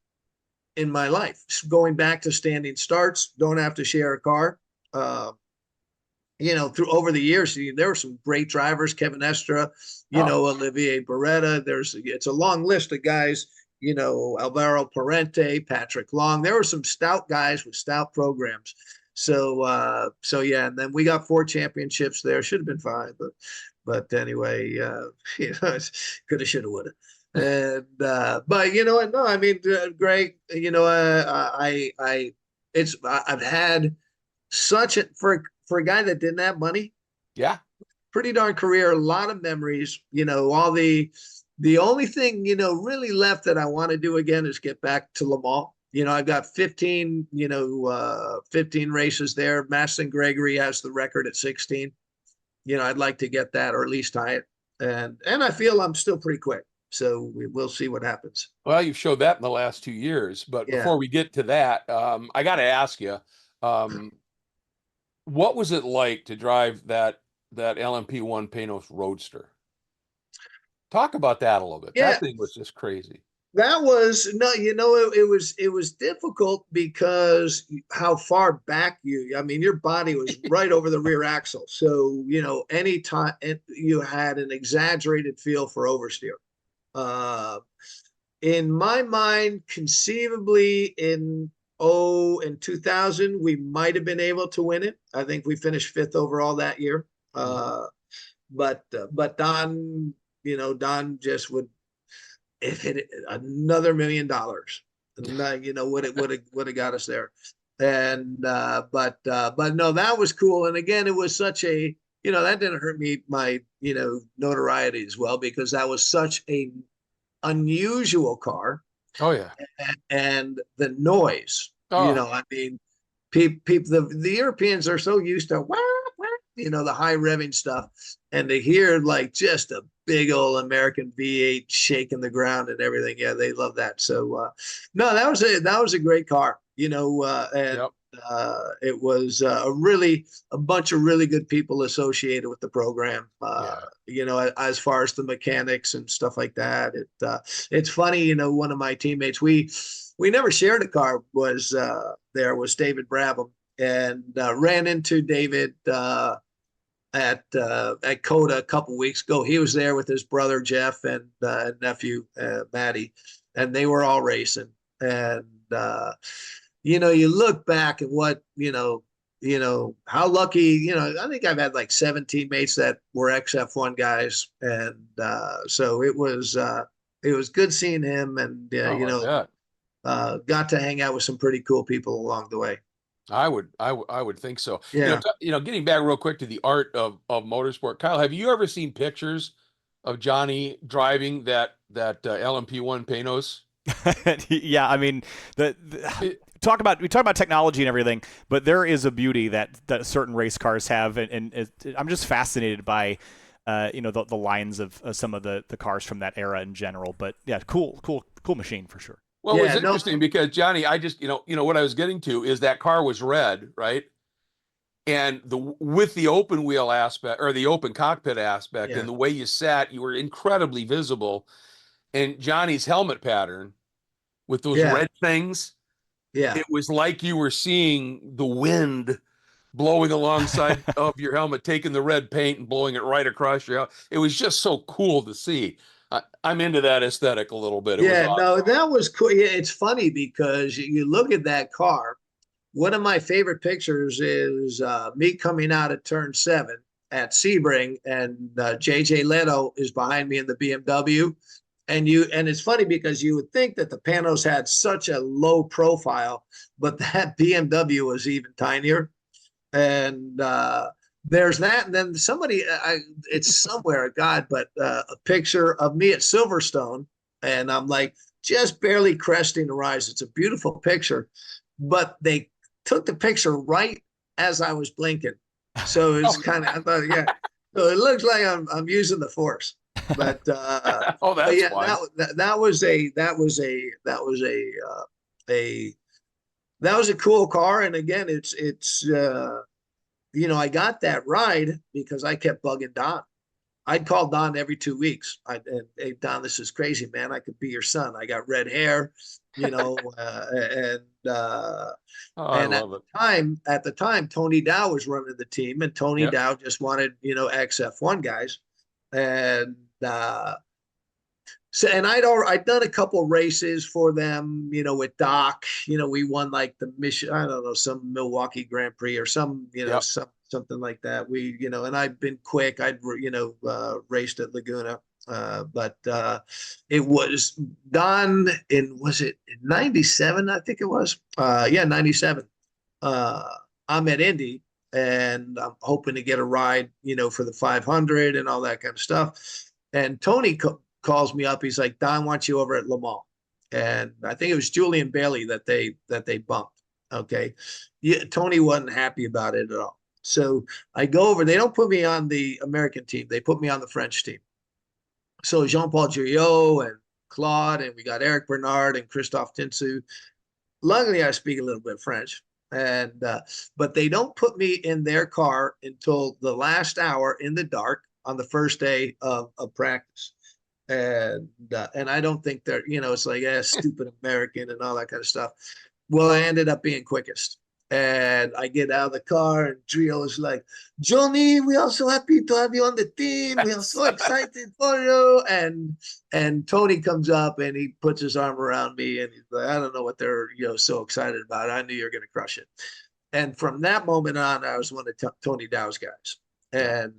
in my life. Going back to standing starts, don't have to share a car. Through over the years, there were some great drivers, Kevin Estra, Olivier Beretta. It's a long list of guys, Alvaro Parente, Patrick Long. There were some stout guys with stout programs. So yeah, and then we got 4 championships there. Should have been 5, but anyway, coulda, shoulda, woulda. And but no, I mean, great. I've had such for a guy that didn't have money. Yeah, pretty darn career. A lot of memories. All the only thing really left that I want to do again is get back to Le Mans. I've got 15 races there. Maston Gregory has the record at 16. I'd like to get that or at least tie it. And I feel I'm still pretty quick. So we'll see what happens. Well, you've showed that in the last 2 years. But before we get to that, I got to ask you, what was it like to drive that LMP1 Panos Roadster? Talk about that a little bit. Yeah. That thing was just crazy. That was it was difficult because how far back your body was right over the rear axle. So, anytime you had an exaggerated feel for oversteer. In my mind, conceivably in 2000, we might have been able to win it. I think we finished 5th overall that year. But Don, Don just would, if it another $1 million, And, would have got us there. And but no, that was cool. And again, it was such a, that didn't hurt my notoriety as well, because that was such a unusual car. Oh yeah. And the noise, Oh. I mean, people, the Europeans are so used to the high revving stuff, and to hear like just a big old American V8 shaking the ground and everything. Yeah, they love that. So no, that was a great car, and Yep. it was a bunch of really good people associated with the program. As far as the mechanics and stuff like that. It's funny, one of my teammates, we never shared a car, was David Brabham, and ran into David at COTA a couple weeks ago. He was there with his brother Jeff and nephew Matty, and they were all racing. And you look back at what how lucky. I think I've had like 7 teammates that were XF1 guys, and so it was good seeing him, and got to hang out with some pretty cool people along the way. I would think so. Yeah. Getting back real quick to the art of motorsport, Kyle, have you ever seen pictures of Johnny driving that LMP1 Panos? Yeah, I mean, we talk about technology and everything, but there is a beauty that certain race cars have, and I'm just fascinated by the lines of some of the cars from that era in general. But yeah, cool machine for sure. Well, it's interesting because Johnny, I just what I was getting to is that car was red, right? And with the open wheel aspect, or the open cockpit aspect, and the way you sat, you were incredibly visible. And Johnny's helmet pattern with those red things, it was like you were seeing the wind blowing alongside of your helmet, taking the red paint and blowing it right across your helmet. It was just so cool to see. I'm into that aesthetic a little bit. No, that was cool. Yeah, it's funny because you look at that car. One of my favorite pictures is me coming out at turn 7 at Sebring, and JJ Leto is behind me in the BMW. And it's funny because you would think that the Panos had such a low profile, but that BMW was even tinier. And there's that. And then somebody, it's somewhere, God, but a picture of me at Silverstone. And I'm like just barely cresting the rise. It's a beautiful picture, but they took the picture right as I was blinking. So it's kind of, I thought, yeah. So it looks like I'm using the force. But that's fun. That was a cool car. And again, it's I got that ride because I kept bugging Don. I'd call Don every 2 weeks. Hey, Don, this is crazy, man. I could be your son. I got red hair, and at the time, Tony Dow was running the team, and Tony Dow just wanted, XF1 guys. And and I'd done a couple races for them, with Doc. We won like the mission, I don't know, some Milwaukee Grand Prix or some, something like that. We, and I'd been quick. I'd, raced at Laguna. But it was Don was it in 97? I think it was. 97. I'm at Indy, and I'm hoping to get a ride, for the 500 and all that kind of stuff. And Tony calls me up. He's like, Don wants you over at Le Mans. And I think it was Julian Bailey that they bumped. Okay. Yeah, Tony wasn't happy about it at all. So I go over. They don't put me on the American team. They put me on the French team. So Jean-Paul Giriot and Claude, and we got Eric Bernard and Christophe Tinsu. Luckily, I speak a little bit French. And but they don't put me in their car until the last hour in the dark on the first day of practice. And I don't think they're, it's like, stupid American and all that kind of stuff. Well, I ended up being quickest. And I get out of the car, and Trio is like, Johnny, we are so happy to have you on the team. We are so excited for you. And Tony comes up, and he puts his arm around me, and he's like, I don't know what they're so excited about. I knew you were going to crush it. And from that moment on, I was one of Tony Dow's guys. And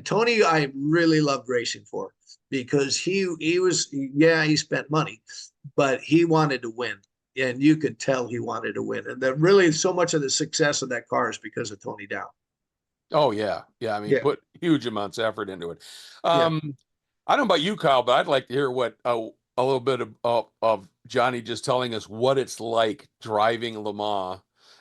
Tony, I really loved racing for, because he spent money, but he wanted to win. And you could tell he wanted to win. And that really so much of the success of that car is because of Tony Dow. Oh yeah. Yeah. I mean, Yeah. put huge amounts of effort into it. Yeah. I don't know about you, Kyle, but I'd like to hear what a little bit of Johnny just telling us what it's like driving Le Mans.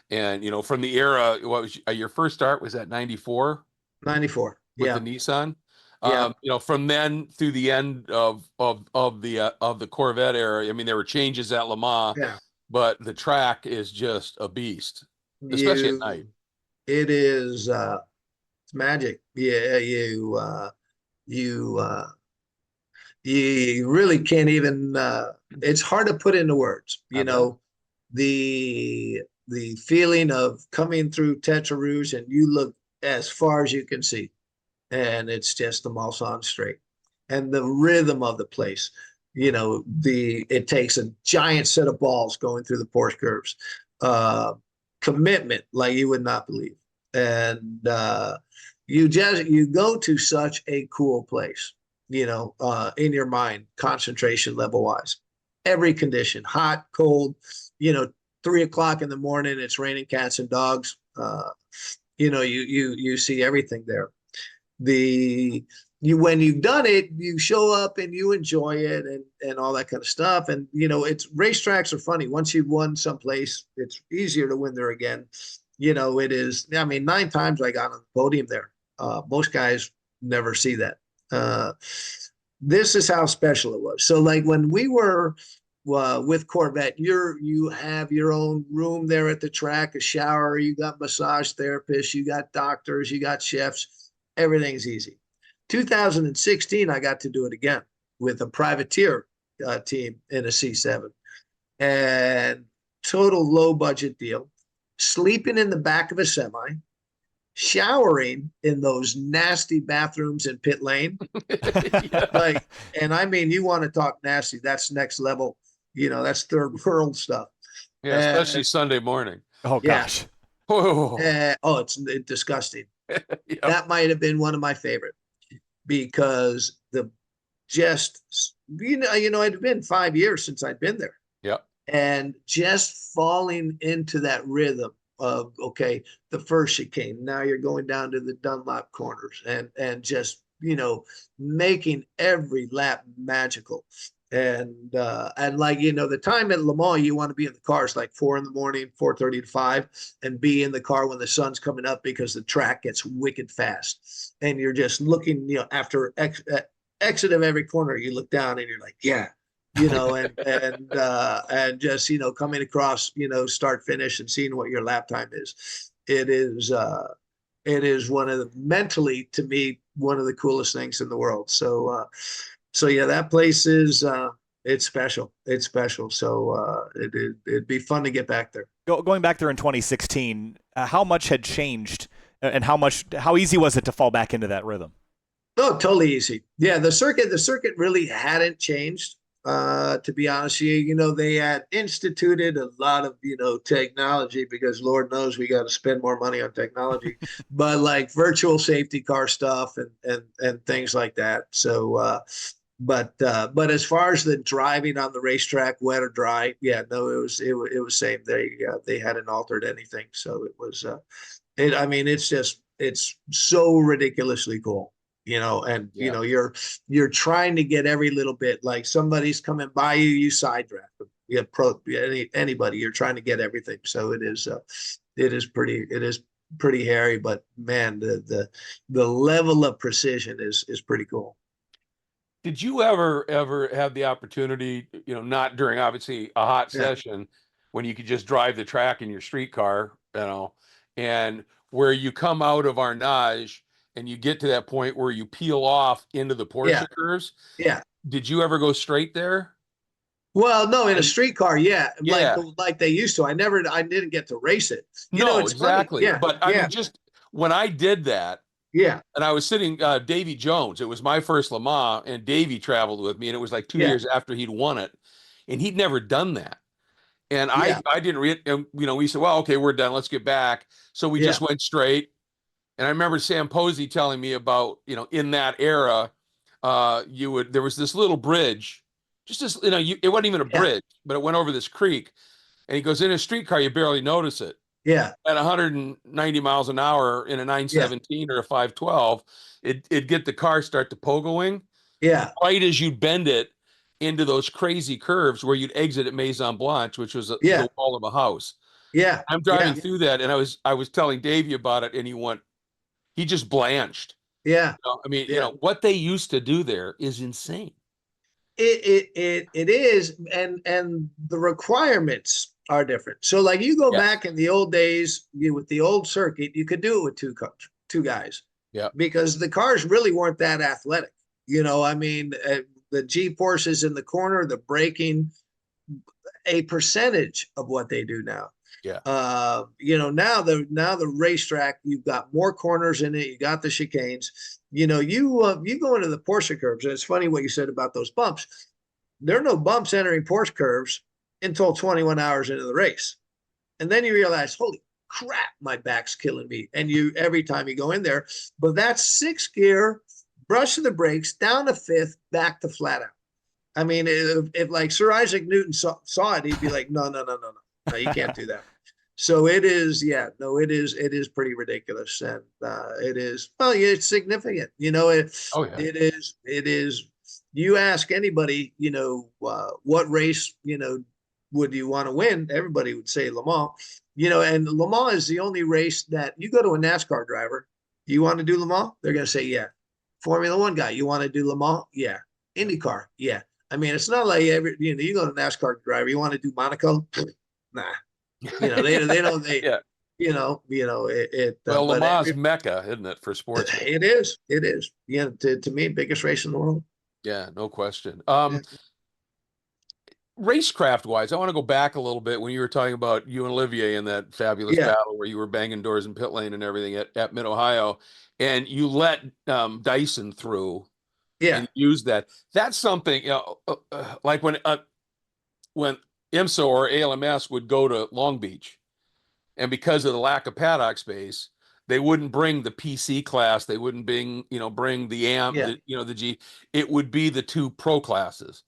And, you know, from the era, what was your first start was at 94 94. with Yeah. the Nissan? Yeah. You know, from then through the end of the Corvette era, I mean, there were changes at Le Mans, Yeah. but the track is just a beast, especially at night. It is it's magic. Yeah, you you really can't even it's hard to put into words, I you bet. know, the feeling of coming through Tetra Rouge and you look as far as you can see, and it's just the Mulsanne straight. And the rhythm of the place, you know, it takes a giant set of balls going through the Porsche curves. Uh Commitment like you would not believe. And you go to such a cool place, you know, in your mind, concentration level wise. Every condition, hot, cold, you know, 3 o'clock in the morning, it's raining cats and dogs. You know, you see everything there. The you When you've done it, you show up and you enjoy it and all that kind of stuff. And you know, it's racetracks are funny. Once you've won someplace, it's easier to win there again. You know, it is. I mean, 9 times I got on the podium there. Most guys never see that. Uh, this is how special it was. So, like when we were with Corvette, you have your own room there at the track, a shower, you got massage therapists, you got doctors, you got chefs. Everything's easy. 2016, I got to do it again with a privateer team in a C7, and total low budget deal. Sleeping in the back of a semi, showering in those nasty bathrooms in pit lane. Yeah. Like, and I mean, you want to talk nasty, that's next level, you know, that's third world stuff. Yeah, especially Sunday morning. Oh Yeah. gosh. Oh, Oh, it's disgusting. yep. That might have been one of my favorite because the just you know, it'd been 5 years since I'd been there. Yep. And just falling into that rhythm of, okay, the first chicane, now you're going down to the Dunlop corners, and just, you know, making every lap magical. And like, you know, the time at Le Mans, you want to be in the cars like 4 in the morning, 4:30 to 5, and be in the car when the sun's coming up because the track gets wicked fast. And you're just looking, you know, after exit of every corner, you look down and you're like, yeah, you know, and just, you know, coming across, you know, start finish and seeing what your lap time is. It is one of the, mentally to me, one of the coolest things in the world. So yeah, that place is it's special. It's special. So it'd be fun to get back there. Going back there in 2016, how much had changed, and how easy was it to fall back into that rhythm? Oh, totally easy. Yeah, the circuit really hadn't changed. To be honest with you, you know, they had instituted a lot of, you know, technology because Lord knows we got to spend more money on technology, but like virtual safety car stuff and things like that. So, but as far as the driving on the racetrack, wet or dry, yeah, no, it was same. They hadn't altered anything, so it was. I mean, it's so ridiculously cool, you know, and Yeah. you know, you're trying to get every little bit. Like somebody's coming by you, you side draft them. Yeah, anybody, you're trying to get everything. So it is pretty hairy, but man, the level of precision is pretty cool. Did you ever have the opportunity, you know, not during obviously a hot Yeah. session when you could just drive the track in your street car, you know, and where you come out of Arnage and you get to that point where you peel off into the Porsche Yeah. curves? Yeah. Did you ever go straight there? Well, no, in a streetcar, yeah, Yeah. like they used to. I didn't get to race it. You know, No, it's funny. exactly. Yeah, But I yeah, mean, just when I did that, yeah, and I was sitting, Davy Jones, it was my first Le Mans, and Davy traveled with me, and it was like 2 years after he'd won it, and he'd never done that. And yeah, I didn't read, you know, we said, well, okay, we're done. Let's get back. So we yeah, just went straight. And I remember Sam Posey telling me about, you know, in that era, there was this little bridge just as, it wasn't even a bridge, but it went over this creek, and he goes, in a streetcar, you barely notice it. Yeah. At 190 miles an hour in a 917 or a 512, it'd get the car start to pogoing. Yeah. Right as you bend it into those crazy curves where you'd exit at Maison Blanche, which was the wall of a house. Yeah. I'm driving through that, and I was telling Davey about it, and he just blanched. Yeah. I mean, what they used to do there is insane. It is, and the requirements are different. So like you go back in the old days, with the old circuit, you could do it with two guys. Yeah. Because the cars really weren't that athletic. I mean, the G-forces in the corner, the braking, a percentage of what they do now. Yeah. Now the racetrack, you've got more corners in it. You got the chicanes. You go into the Porsche curves, and it's funny what you said about those bumps. There are no bumps entering Porsche curves until 21 hours into the race, and then you realize, holy crap, my back's killing me. And every time you go in there, but that's 6th gear, brush of the brakes, down to 5th, back to flat out. I mean, if like Sir Isaac Newton saw it, he'd be like, no, you can't do that. So it is, it is pretty ridiculous. And it is, it's significant, it is, you ask anybody, what race, would you want to win? Everybody would say Le Mans, and Le Mans is the only race that you go to a NASCAR driver, you want to do Le Mans? They're going to say, yeah. Formula One guy, you want to do Le Mans? Yeah. IndyCar? Yeah. I mean, it's not like you go to a NASCAR driver, you want to do Monaco? Nah. They don't, well, Le Mans Mecca, isn't it, for sports? It is. Yeah. To me, biggest race in the world. Yeah, no question. Racecraft wise, I want to go back a little bit when you were talking about you and Olivier in that fabulous battle where you were banging doors in pit lane and everything at Mid Ohio, and you let Dyson through. Yeah. And use that. That's something, like when IMSA or ALMS would go to Long Beach, and because of the lack of paddock space, they wouldn't bring the PC class. They wouldn't bring the AMP, the G. It would be the 2 pro classes.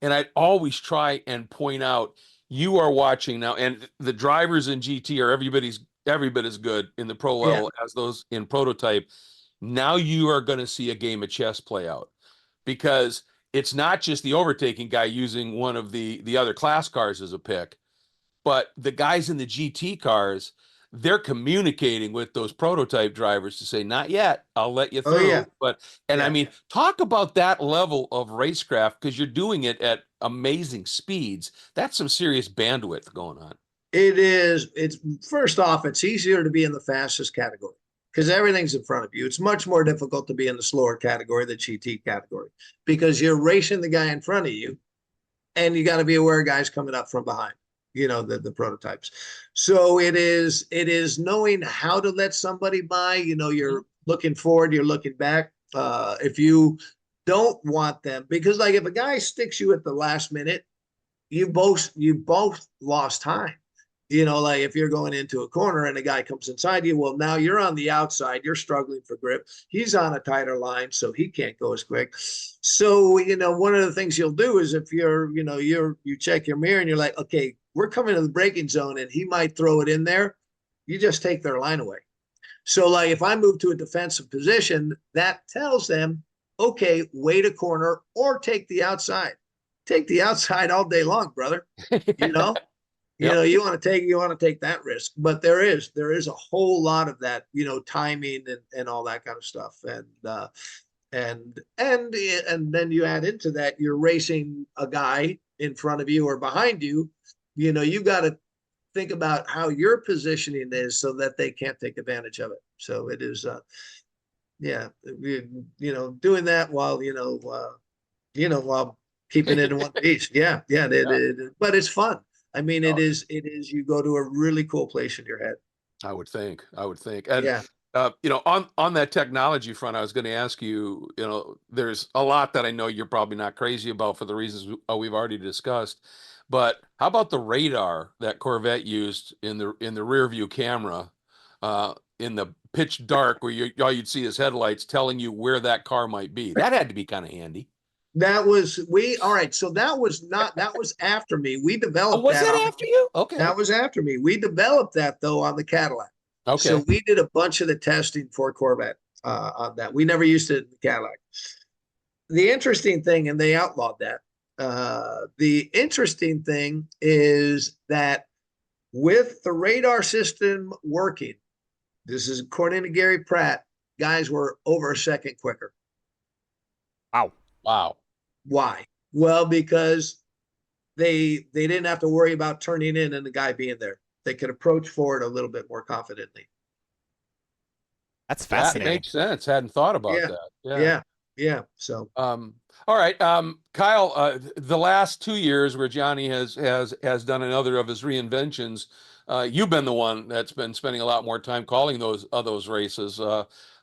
And I'd always try and point out, you are watching now, and the drivers in GT are every bit as good in the pro level as those in prototype. Now you are going to see a game of chess play out, because it's not just the overtaking guy using one of the other class cars as a pick, but the guys in the GT cars, they're communicating with those prototype drivers to say, not yet, I'll let you through. I mean, talk about that level of racecraft, because you're doing it at amazing speeds. That's some serious bandwidth going on. It is. It's first off, it's easier to be in the fastest category because everything's in front of you. It's much more difficult to be in the slower category, the GT category, because you're racing the guy in front of you, and you got to be aware of guys coming up from behind, the prototypes. So it is knowing how to let somebody by, you're looking forward, you're looking back. If you don't want them, because like if a guy sticks you at the last minute, you both lost time. Like if you're going into a corner and a guy comes inside you, well, now you're on the outside, you're struggling for grip. He's on a tighter line, so he can't go as quick. So, one of the things you'll do is if you check your mirror and you're like, okay, we're coming to the braking zone and he might throw it in there, you just take their line away. So like if I move to a defensive position, that tells them, okay, wait a corner or take the outside. Take the outside all day long, brother. You want to take that risk, but there is a whole lot of that, timing and all that kind of stuff. And then you add into that, you're racing a guy in front of you or behind you, you got to think about how your positioning is so that they can't take advantage of it. So it is, doing that while, while keeping it in one piece. But it's fun. I mean, it is, you go to a really cool place in your head. I would think. And, on that technology front, I was going to ask you, there's a lot that I know you're probably not crazy about for the reasons we've already discussed, but how about the radar that Corvette used in the rear view camera, in the pitch dark where all you'd see is headlights telling you where that car might be? That had to be kind of handy. That was all right. So that was after me. We Oh, developed was that that after you? Okay. that was after me. We developed that though on the Cadillac. Okay. So we did a bunch of the testing for Corvette on that. We never used it in the Cadillac. The interesting thing, and they outlawed that. The interesting thing is that with the radar system working, this is according to Gary Pratt, guys were over a second quicker. Wow. Wow. Why? Well, because they didn't have to worry about turning in and the guy being there. They could approach forward a little bit more confidently. That's fascinating. That makes sense. Hadn't thought about Yeah. that. Yeah. So, all right. Kyle, the last 2 years where Johnny has done another of his reinventions, you've been the one that's been spending a lot more time calling those races.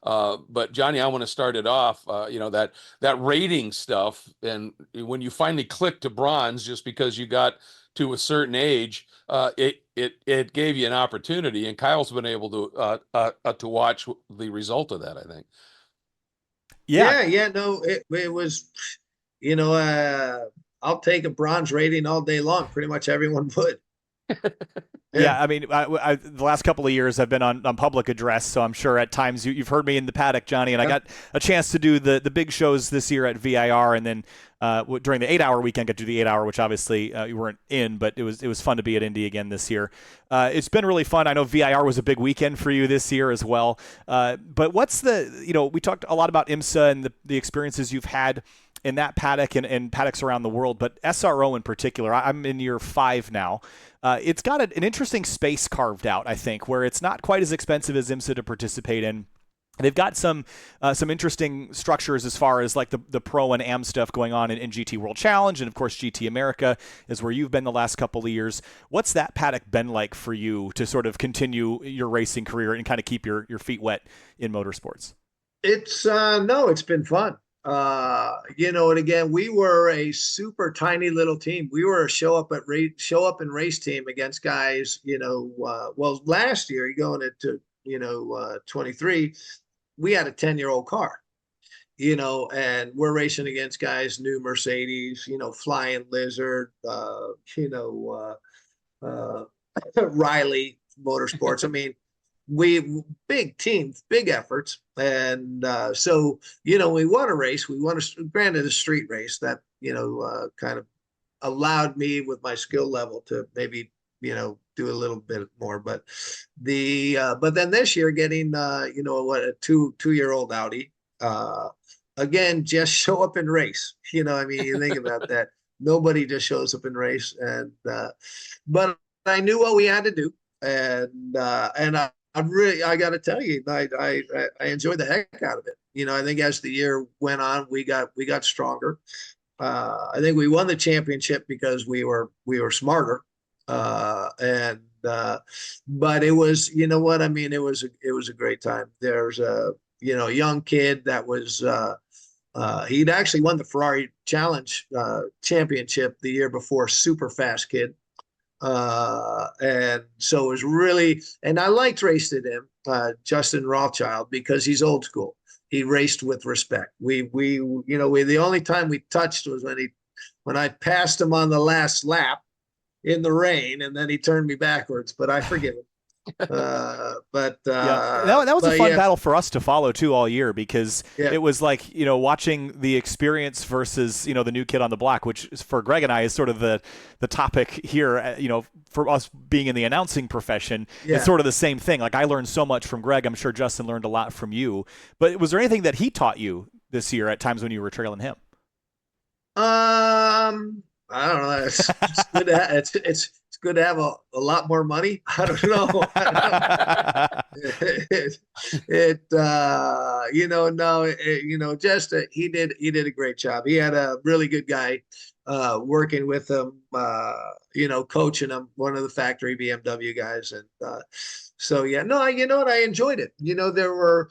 But Johnny, I want to start it off, that rating stuff. And when you finally clicked to bronze, just because you got to a certain age, it gave you an opportunity, and Kyle's been able to watch the result of that, I think. Yeah. No, it was, I'll take a bronze rating all day long. Pretty much everyone would. Yeah, I mean, the last couple of years I've been on public address, so I'm sure at times you've heard me in the paddock, Johnny, and I got a chance to do the big shows this year at VIR, and then during the 8-hour weekend, got to do the 8-hour, which obviously you weren't in, but it was fun to be at Indy again this year. It's been really fun. I know VIR was a big weekend for you this year as well. But what's we talked a lot about IMSA and the experiences you've had in that paddock and paddocks around the world, but SRO in particular, I'm in year 5 now. It's got an interesting space carved out, I think, where it's not quite as expensive as IMSA to participate in. They've got some interesting structures as far as like the pro and am stuff going on in GT World Challenge, and of course GT America is where you've been the last couple of years. What's that paddock been like for you to sort of continue your racing career and kind of keep your feet wet in motorsports? It's it's been fun. And again, we were a super tiny little team. We were a show up and race team against guys, last year going into 23, we had a 10-year-old car, and we're racing against guys, new Mercedes, Flying Lizard, Riley Motorsports. I mean, we big teams, big efforts. And so, we won a race. We won granted a street race that, kind of allowed me with my skill level to maybe, do a little bit more. But but then this year getting, a 2-year-old Audi, again, just show up and race. You think about that. Nobody just shows up and race. And, but I knew what we had to do. And I got to tell you, I enjoyed the heck out of it. I think as the year went on, we got stronger. I think we won the championship because we were smarter. But it was, it was a great time. There's a young kid that was he'd actually won the Ferrari Challenge championship the year before, super fast kid. And so it was really, and I liked racing him, Justin Rothschild, because he's old school. He raced with respect. We the only time we touched was when I passed him on the last lap in the rain, and then he turned me backwards, but I forgive him. That was a fun battle for us to follow too all year, because it was like, watching the experience versus, the new kid on the block, which for Greg and I is sort of the topic here, for us being in the announcing profession. It's sort of the same thing. Like, I learned so much from Greg. I'm sure Justin learned a lot from you, but was there anything that he taught you this year at times when you were trailing him? I don't know. It's good to have, it's good to have a lot more money. I don't know. He did a great job. He had a really good guy working with him, coaching him, one of the factory BMW guys. And I enjoyed it. There are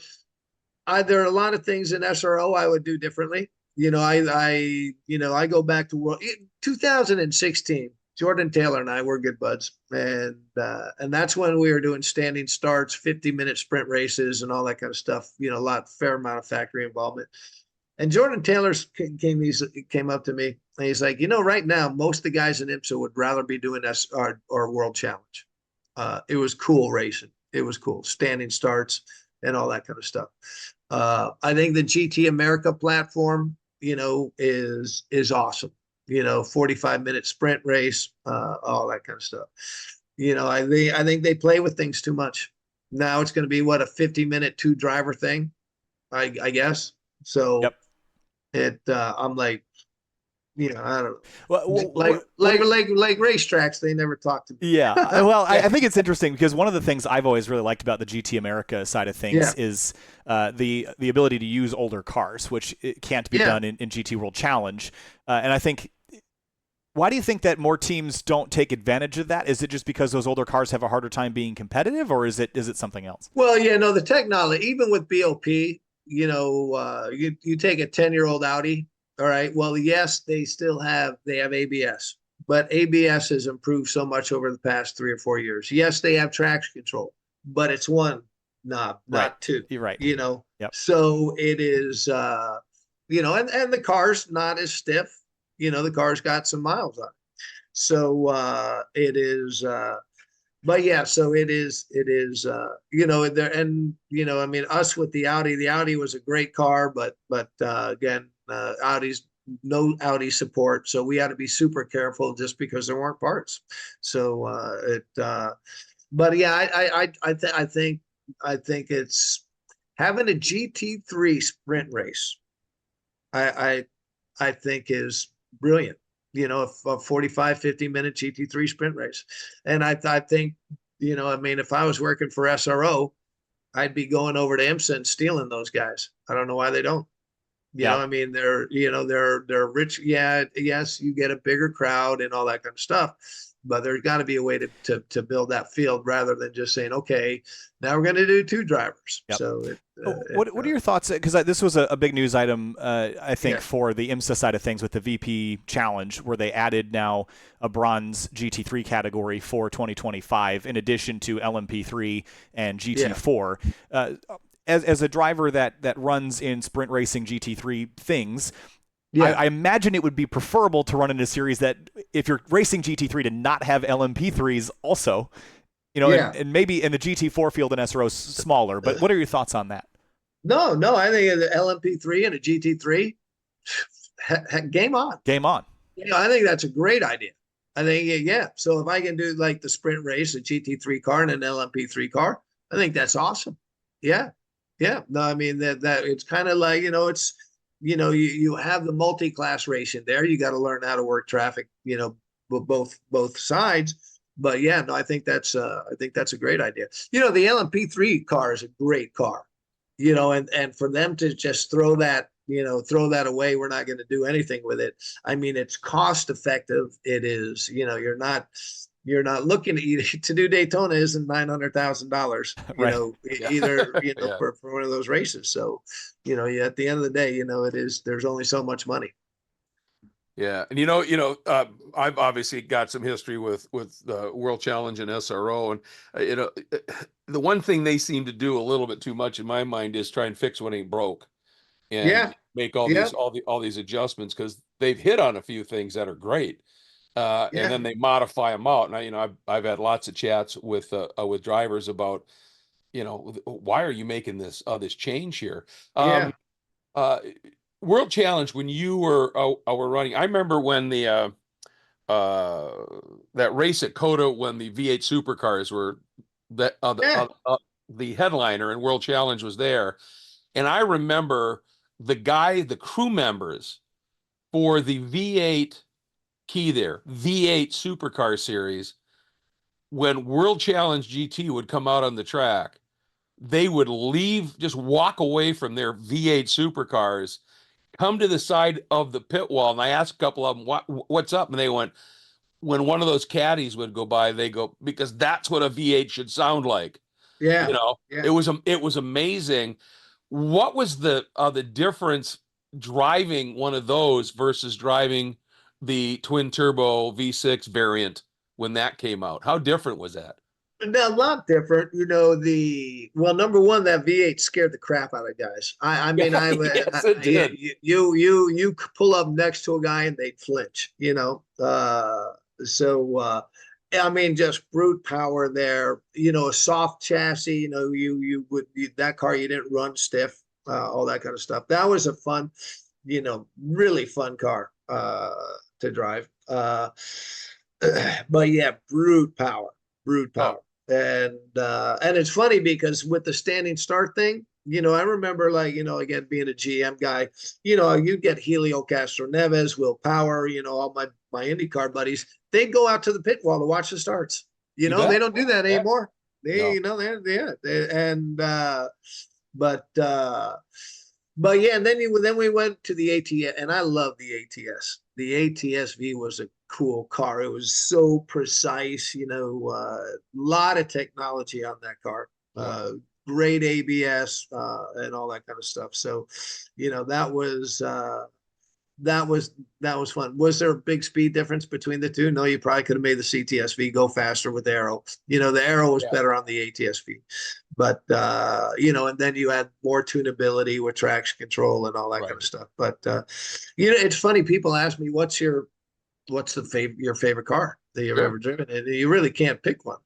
a lot of things in SRO I would do differently. I go back to 2016. Jordan Taylor and I were good buds, and that's when we were doing standing starts, 50-minute sprint races, and all that kind of stuff. Fair amount of factory involvement. And Jordan Taylor came up to me and he's like, right now, most of the guys in IMSA would rather be doing or World Challenge. It was cool racing. It was cool. Standing starts and all that kind of stuff. I think the GT America platform, is awesome. 45-minute sprint race, all that kind of stuff. I think they play with things too much. Now it's going to be a 50-minute 2-driver thing, I guess. So yep. I'm like, I don't know. Well, like racetracks, they never talk to me. Yeah. Well, I think it's interesting because one of the things I've always really liked about the GT America side of things is the ability to use older cars, which it can't be done in GT World Challenge. And I think, why do you think that more teams don't take advantage of that? Is it just because those older cars have a harder time being competitive, or is it something else? Well, the technology, even with BOP, you take a 10-year-old Audi. All right. Well, yes, they have ABS, but ABS has improved so much over the past 3 or 4 years. Yes, they have traction control, but it's one knob, not two. You're right. Yep. So it is, and the car's not as stiff. The car's got some miles on it. So it is, but yeah, so it is, there, and, I mean, us with the Audi was a great car, but again, Audi's no Audi support. So we had to be super careful just because there weren't parts. So but yeah, I think it's having a GT3 sprint race. I think is brilliant. A 45, 50-minute GT3 sprint race. And I think, I mean, if I was working for SRO, I'd be going over to IMSA and stealing those guys. I don't know why they don't. I mean, they're rich. Yeah. Yes. You get a bigger crowd and all that kind of stuff, but there's got to be a way to build that field rather than just saying, okay, now we're going to do 2 drivers. Yep. So what are your thoughts? Because this was a big news item, I think, for the IMSA side of things with the VP Challenge, where they added now a bronze GT3 category for 2025, in addition to LMP3 and GT4. As a driver that runs in sprint racing GT3 things, I imagine it would be preferable to run in a series that, if you're racing GT3, to not have LMP3s also. And maybe in the GT4 field in SRO smaller, but what are your thoughts on that? No, I think the LMP3 and a GT3, game on. Game on. I think that's a great idea. I think, so if I can do like the sprint race, a GT3 car and an LMP3 car, I think that's awesome. Yeah. No, I mean, that it's kind of like, it's, you have the multi-class racing there. You got to learn how to work traffic, both sides. But yeah, no, I think that's a great idea. The LMP3 car is a great car, and for them to just throw that away, we're not going to do anything with it. I mean, it's cost effective. It is, you're not looking to do Daytona isn't $900,000, either, for one of those races. So, at the end of the day, there's only so much money. Yeah, and I've obviously got some history with World Challenge and SRO, and the one thing they seem to do a little bit too much in my mind is try and fix what ain't broke, and make all these adjustments, because they've hit on a few things that are great, and then they modify them out. And I've had lots of chats with drivers about, why are you making this change here? World Challenge, when you were running, I remember when the that race at COTA, when the V8 supercars were the headliner, and World Challenge was there, and I remember the crew members for the V8 V8 supercar series, when World Challenge GT would come out on the track, they would just walk away from their V8 supercars, come to the side of the pit wall, and I asked a couple of them, what's up? And they went, when one of those caddies would go by, they go, because that's what a V8 should sound like. It was amazing. What was the difference driving one of those versus driving the twin turbo V6 variant when that came out? How different was that? A lot different, number one, that V8 scared the crap out of guys. I mean, Yes, it did. you pull up next to a guy and they'd flinch, I mean, just brute power there, a soft chassis, that car, you didn't run stiff, all that kind of stuff. That was a fun, really fun car, to drive. But yeah, brute Oh, power. And it's funny because with the standing start thing, I remember again being a GM guy, you'd get Helio Castroneves, Will Power, all my IndyCar buddies, they'd go out to the pit wall to watch the starts. you bet. They don't do that anymore. No. But yeah, and then we went to the ATS, and I love the ATS. The ATS-V was a cool car. It was so precise, lot of technology on that car. Great ABS, and all that kind of stuff. So, that was fun. Was there a big speed difference between the two? No, you probably could have made the CTS-V go faster with the aero. The aero was better on the ATS-V, but and then you had more tunability with traction control and all that kind of stuff. But it's funny. People ask me, what's your favorite car that you've ever driven? And you really can't pick one.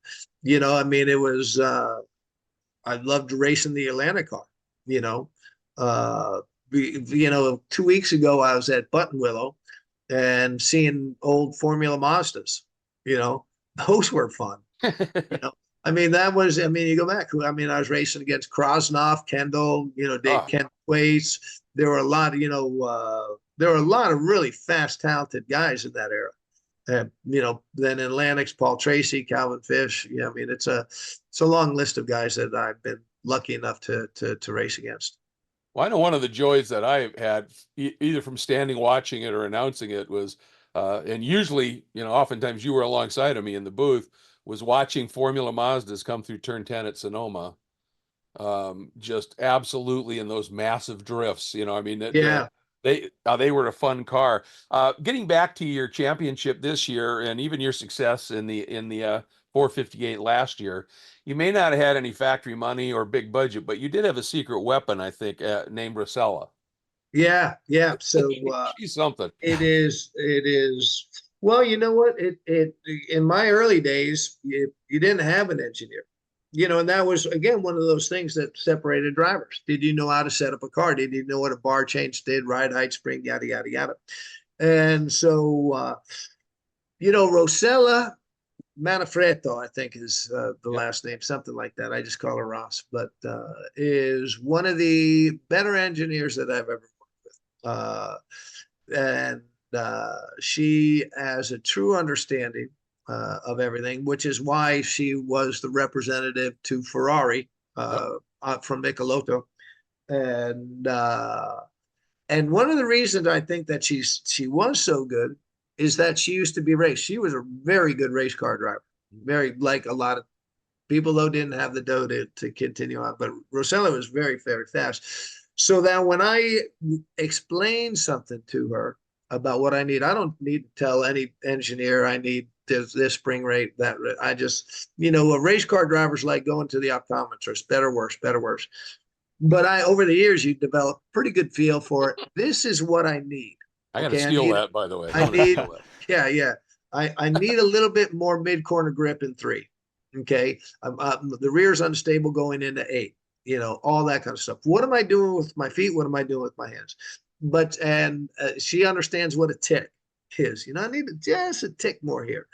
I mean, it was I loved racing the Atlanta car. 2 weeks ago, I was at Buttonwillow and seeing old Formula Mazdas, those were fun. I mean, you go back, I was racing against Krosnoff, Kendall, Dave Kent Waits. There were a lot of really fast, talented guys in that era. And, then in Atlantics, Paul Tracy, Calvin Fish. Yeah, I mean, it's a long list of guys that I've been lucky enough to race against. Well, I know one of the joys that I had, either from standing watching it or announcing it, was, and usually, oftentimes you were alongside of me in the booth, was watching Formula Mazdas come through turn 10 at Sonoma. Just absolutely in those massive drifts, I mean, they were a fun car. Getting back to your championship this year and even your success in the 458 last year, you may not have had any factory money or big budget, but you did have a secret weapon, I think, named Rosella. Yeah. So she's something. It is. Well, you know what? It in my early days, you didn't have an engineer, and that was again one of those things that separated drivers. Did you know how to set up a car? Did you know what a bar change did, ride height, spring, yada yada yada? And so, Rosella Manfredo, I think is the last name, something like that. I just call her Ross, but is one of the better engineers that I've ever worked with. And she has a true understanding of everything, which is why she was the representative to Ferrari from Michelotto. And one of the reasons I think that she was so good is that she used to be raced. She was a very good race car driver. Very, like a lot of people, though, didn't have the dough to continue on. But Rosella was very, very fast. So that when I explain something to her about what I need, I don't need to tell any engineer I need this spring rate, that rate. I just, a race car driver's like going to the optometrist, better, worse, better, worse. But over the years, you develop a pretty good feel for it. This is what I need. I got to steal that, by the way. I need a little bit more mid-corner grip in 3. Okay. The rear's unstable going into 8, all that kind of stuff. What am I doing with my feet? What am I doing with my hands? And she understands what a tick is. I need just a tick more here.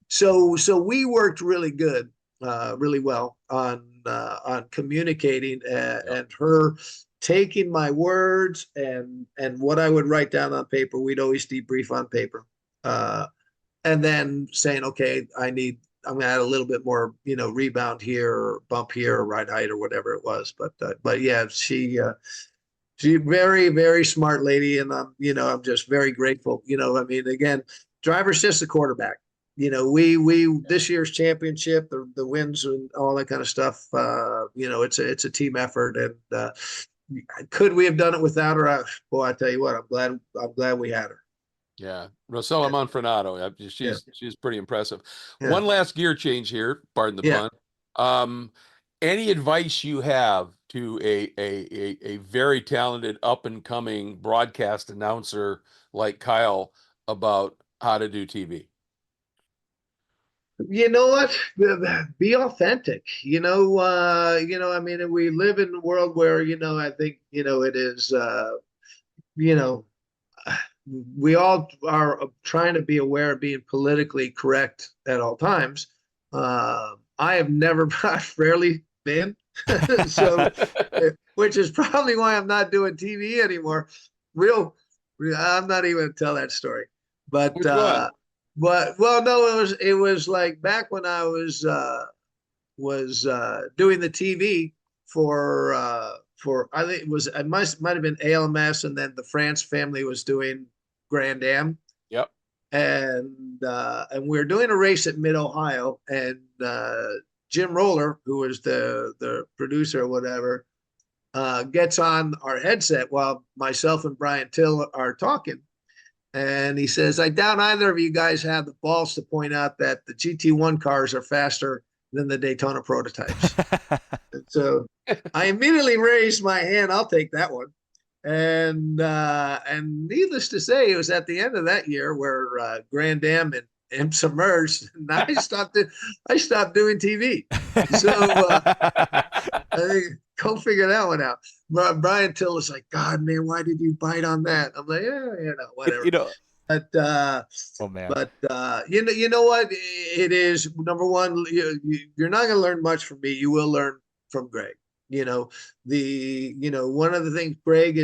So we worked really good, really well on communicating and her taking my words and what I would write down on paper. We'd always debrief on paper, and then saying, okay, I'm gonna add a little bit more, rebound here or bump here or ride height or whatever it was. But yeah, she very, very smart lady, and I'm just very grateful. I mean, again, driver's just a quarterback. We this year's championship, the wins and all that kind of stuff. It's a team effort, and could we have done it without her? Boy, I tell you what, I'm glad we had her. Yeah, Rosella Manfredo. She's pretty impressive. Yeah. One last gear change here, pardon the pun. Any advice you have to a very talented up and coming broadcast announcer like Kyle about how to do TV? You know what? Be authentic. I mean, we live in a world where, I think, it is, you know, we all are trying to be aware of being politically correct at all times. I have never, I've rarely been. So, which is probably why I'm not doing TV anymore. I'm not even gonna tell that story. But Which one? well, no, it was like back when I was doing the TV for I think it might have been ALMS, and then the France family was doing Grand Am, Yep. and we were doing a race at Mid Ohio, and Jim Roller, who was the producer or whatever, gets on our headset while myself and Brian Till are talking. And he says, I doubt either of you guys have the balls to point out that the GT1 cars are faster than the Daytona prototypes. And so I immediately raised my hand. I'll take that one. And needless to say, it was at the end of that year where Grand Am and IMSA merged, and I stopped doing TV. So I think go figure that one out. Brian Till was like, God, man, why did you bite on that? I'm like, yeah, whatever. But oh man. But you know what? It is number one. You're not going to learn much from me. You will learn from Greg. One of the things Greg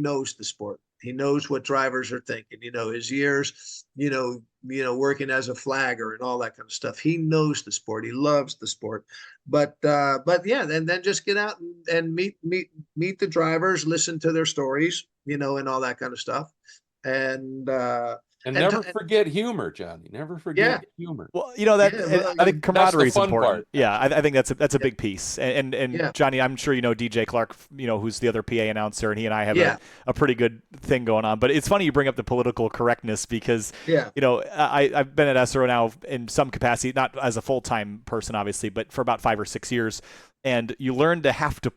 knows the sport. He knows what drivers are thinking. His years. Working as a flagger and all that kind of stuff. He knows the sport. He loves the sport. But yeah, then just get out and meet the drivers, listen to their stories, and all that kind of stuff. And never forget humor, Johnny. Never forget humor. Well, I think camaraderie is important. Part. Yeah, I think that's a big piece. And Johnny, I'm sure DJ Clark, who's the other PA announcer, and he and I have a pretty good thing going on. But it's funny you bring up the political correctness because I've been at SRO now in some capacity, not as a full-time person, obviously, but for about 5 or 6 years. And you learn to have to,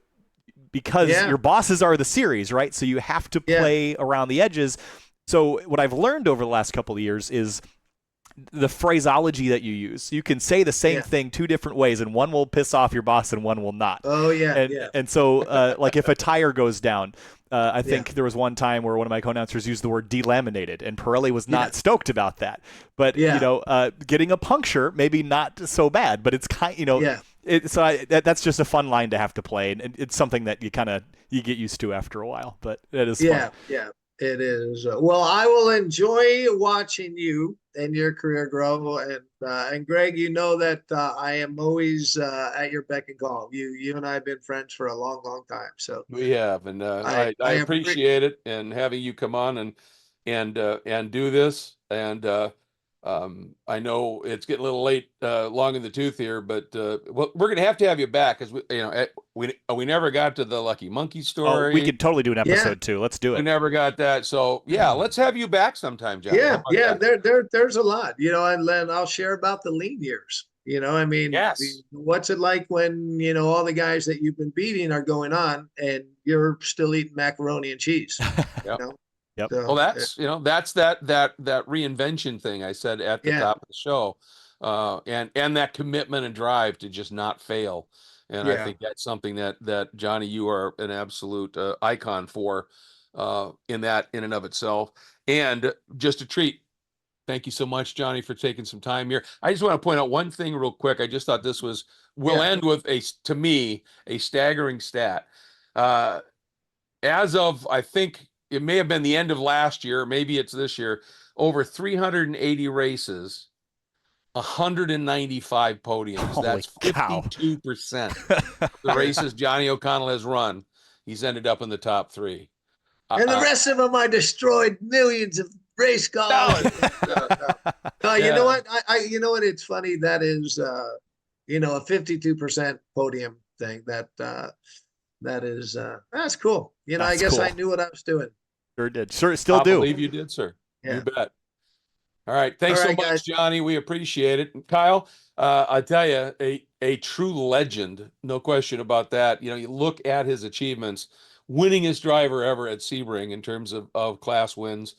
because your bosses are the series, right? So you have to play around the edges. So what I've learned over the last couple of years is the phraseology that you use. You can say the same thing 2 different ways, and one will piss off your boss and one will not. Oh, yeah. And so, like if a tire goes down, I think there was one time where one of my co-announcers used the word delaminated, and Pirelli was not stoked about that. But, getting a puncture, maybe not so bad, but it's that's just a fun line to have to play, and it's something that you get used to after a while. But it is fun. Yeah. It is. Well, I will enjoy watching you and your career grow. And Greg, that I am always at your beck and call. You and I have been friends for a long, long time. So we have, and I appreciate it, and having you come on and do this. And I know it's getting a little late, long in the tooth here, but we're going to have you back, because we never got to the Lucky Monkey story. Oh, we could totally do an episode too. Let's do it. We never got that, so let's have you back sometime, John. There's a lot, and then I'll share about the lean years. What's it like when all the guys that you've been beating are going on and you're still eating macaroni and cheese? Yep. So, well, that's that reinvention thing I said at the top of the show, and that commitment and drive to just not fail. And I think that's something that Johnny, you are an absolute icon for, in and of itself, and just a treat. Thank you so much, Johnny, for taking some time here. I just want to point out one thing real quick. I just thought this was. We'll end with to me, a staggering stat. As of, I think, it may have been the end of last year, maybe it's this year, over 380 races, 195 podiums. Holy That's 52%. The races Johnny O'Connell has run, he's ended up in the top 3. And the rest of them, I destroyed millions of race cars. No, you know what? You know what? It's funny. That is, a 52% podium thing. That is, that's cool. I guess cool. I knew what I was doing. Sure did. Sure, still do. I believe you did, sir. You bet. All right. Thanks All so right, much, guys. Johnny. We appreciate it. And Kyle, I tell you, a true legend, no question about that. You look at his achievements, winningest driver ever at Sebring in terms of class wins,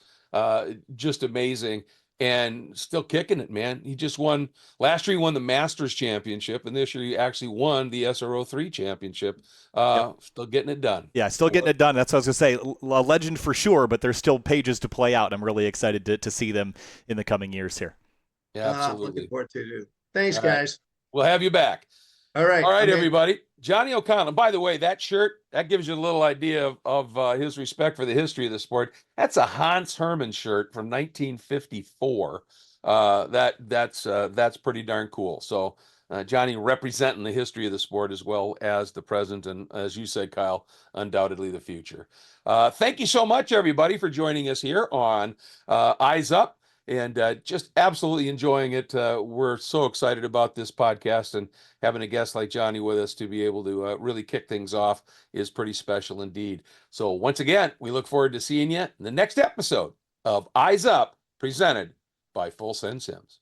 just amazing, and still kicking it, man. He just won last year. He won the Masters Championship, and this year he actually won the SRO3 Championship. Still getting it done. Yeah, still getting it done. That's what I was going to say. A legend for sure, but there's still pages to play out. I'm really excited to see them in the coming years here. Yeah, absolutely. Looking forward to it. Thanks, All right. guys. We'll have you back. All right. All right, everybody. Johnny O'Connell. By the way, that shirt, that gives you a little idea of his respect for the history of the sport. That's a Hans Hermann shirt from 1954. That's pretty darn cool. So Johnny representing the history of the sport as well as the present, and as you said, Kyle, undoubtedly the future. Thank you so much, everybody, for joining us here on Eyes Up. And just absolutely enjoying it. We're so excited about this podcast, and having a guest like Johnny with us to be able to really kick things off is pretty special indeed. So once again, we look forward to seeing you in the next episode of Eyes Up, presented by Full Send Sims.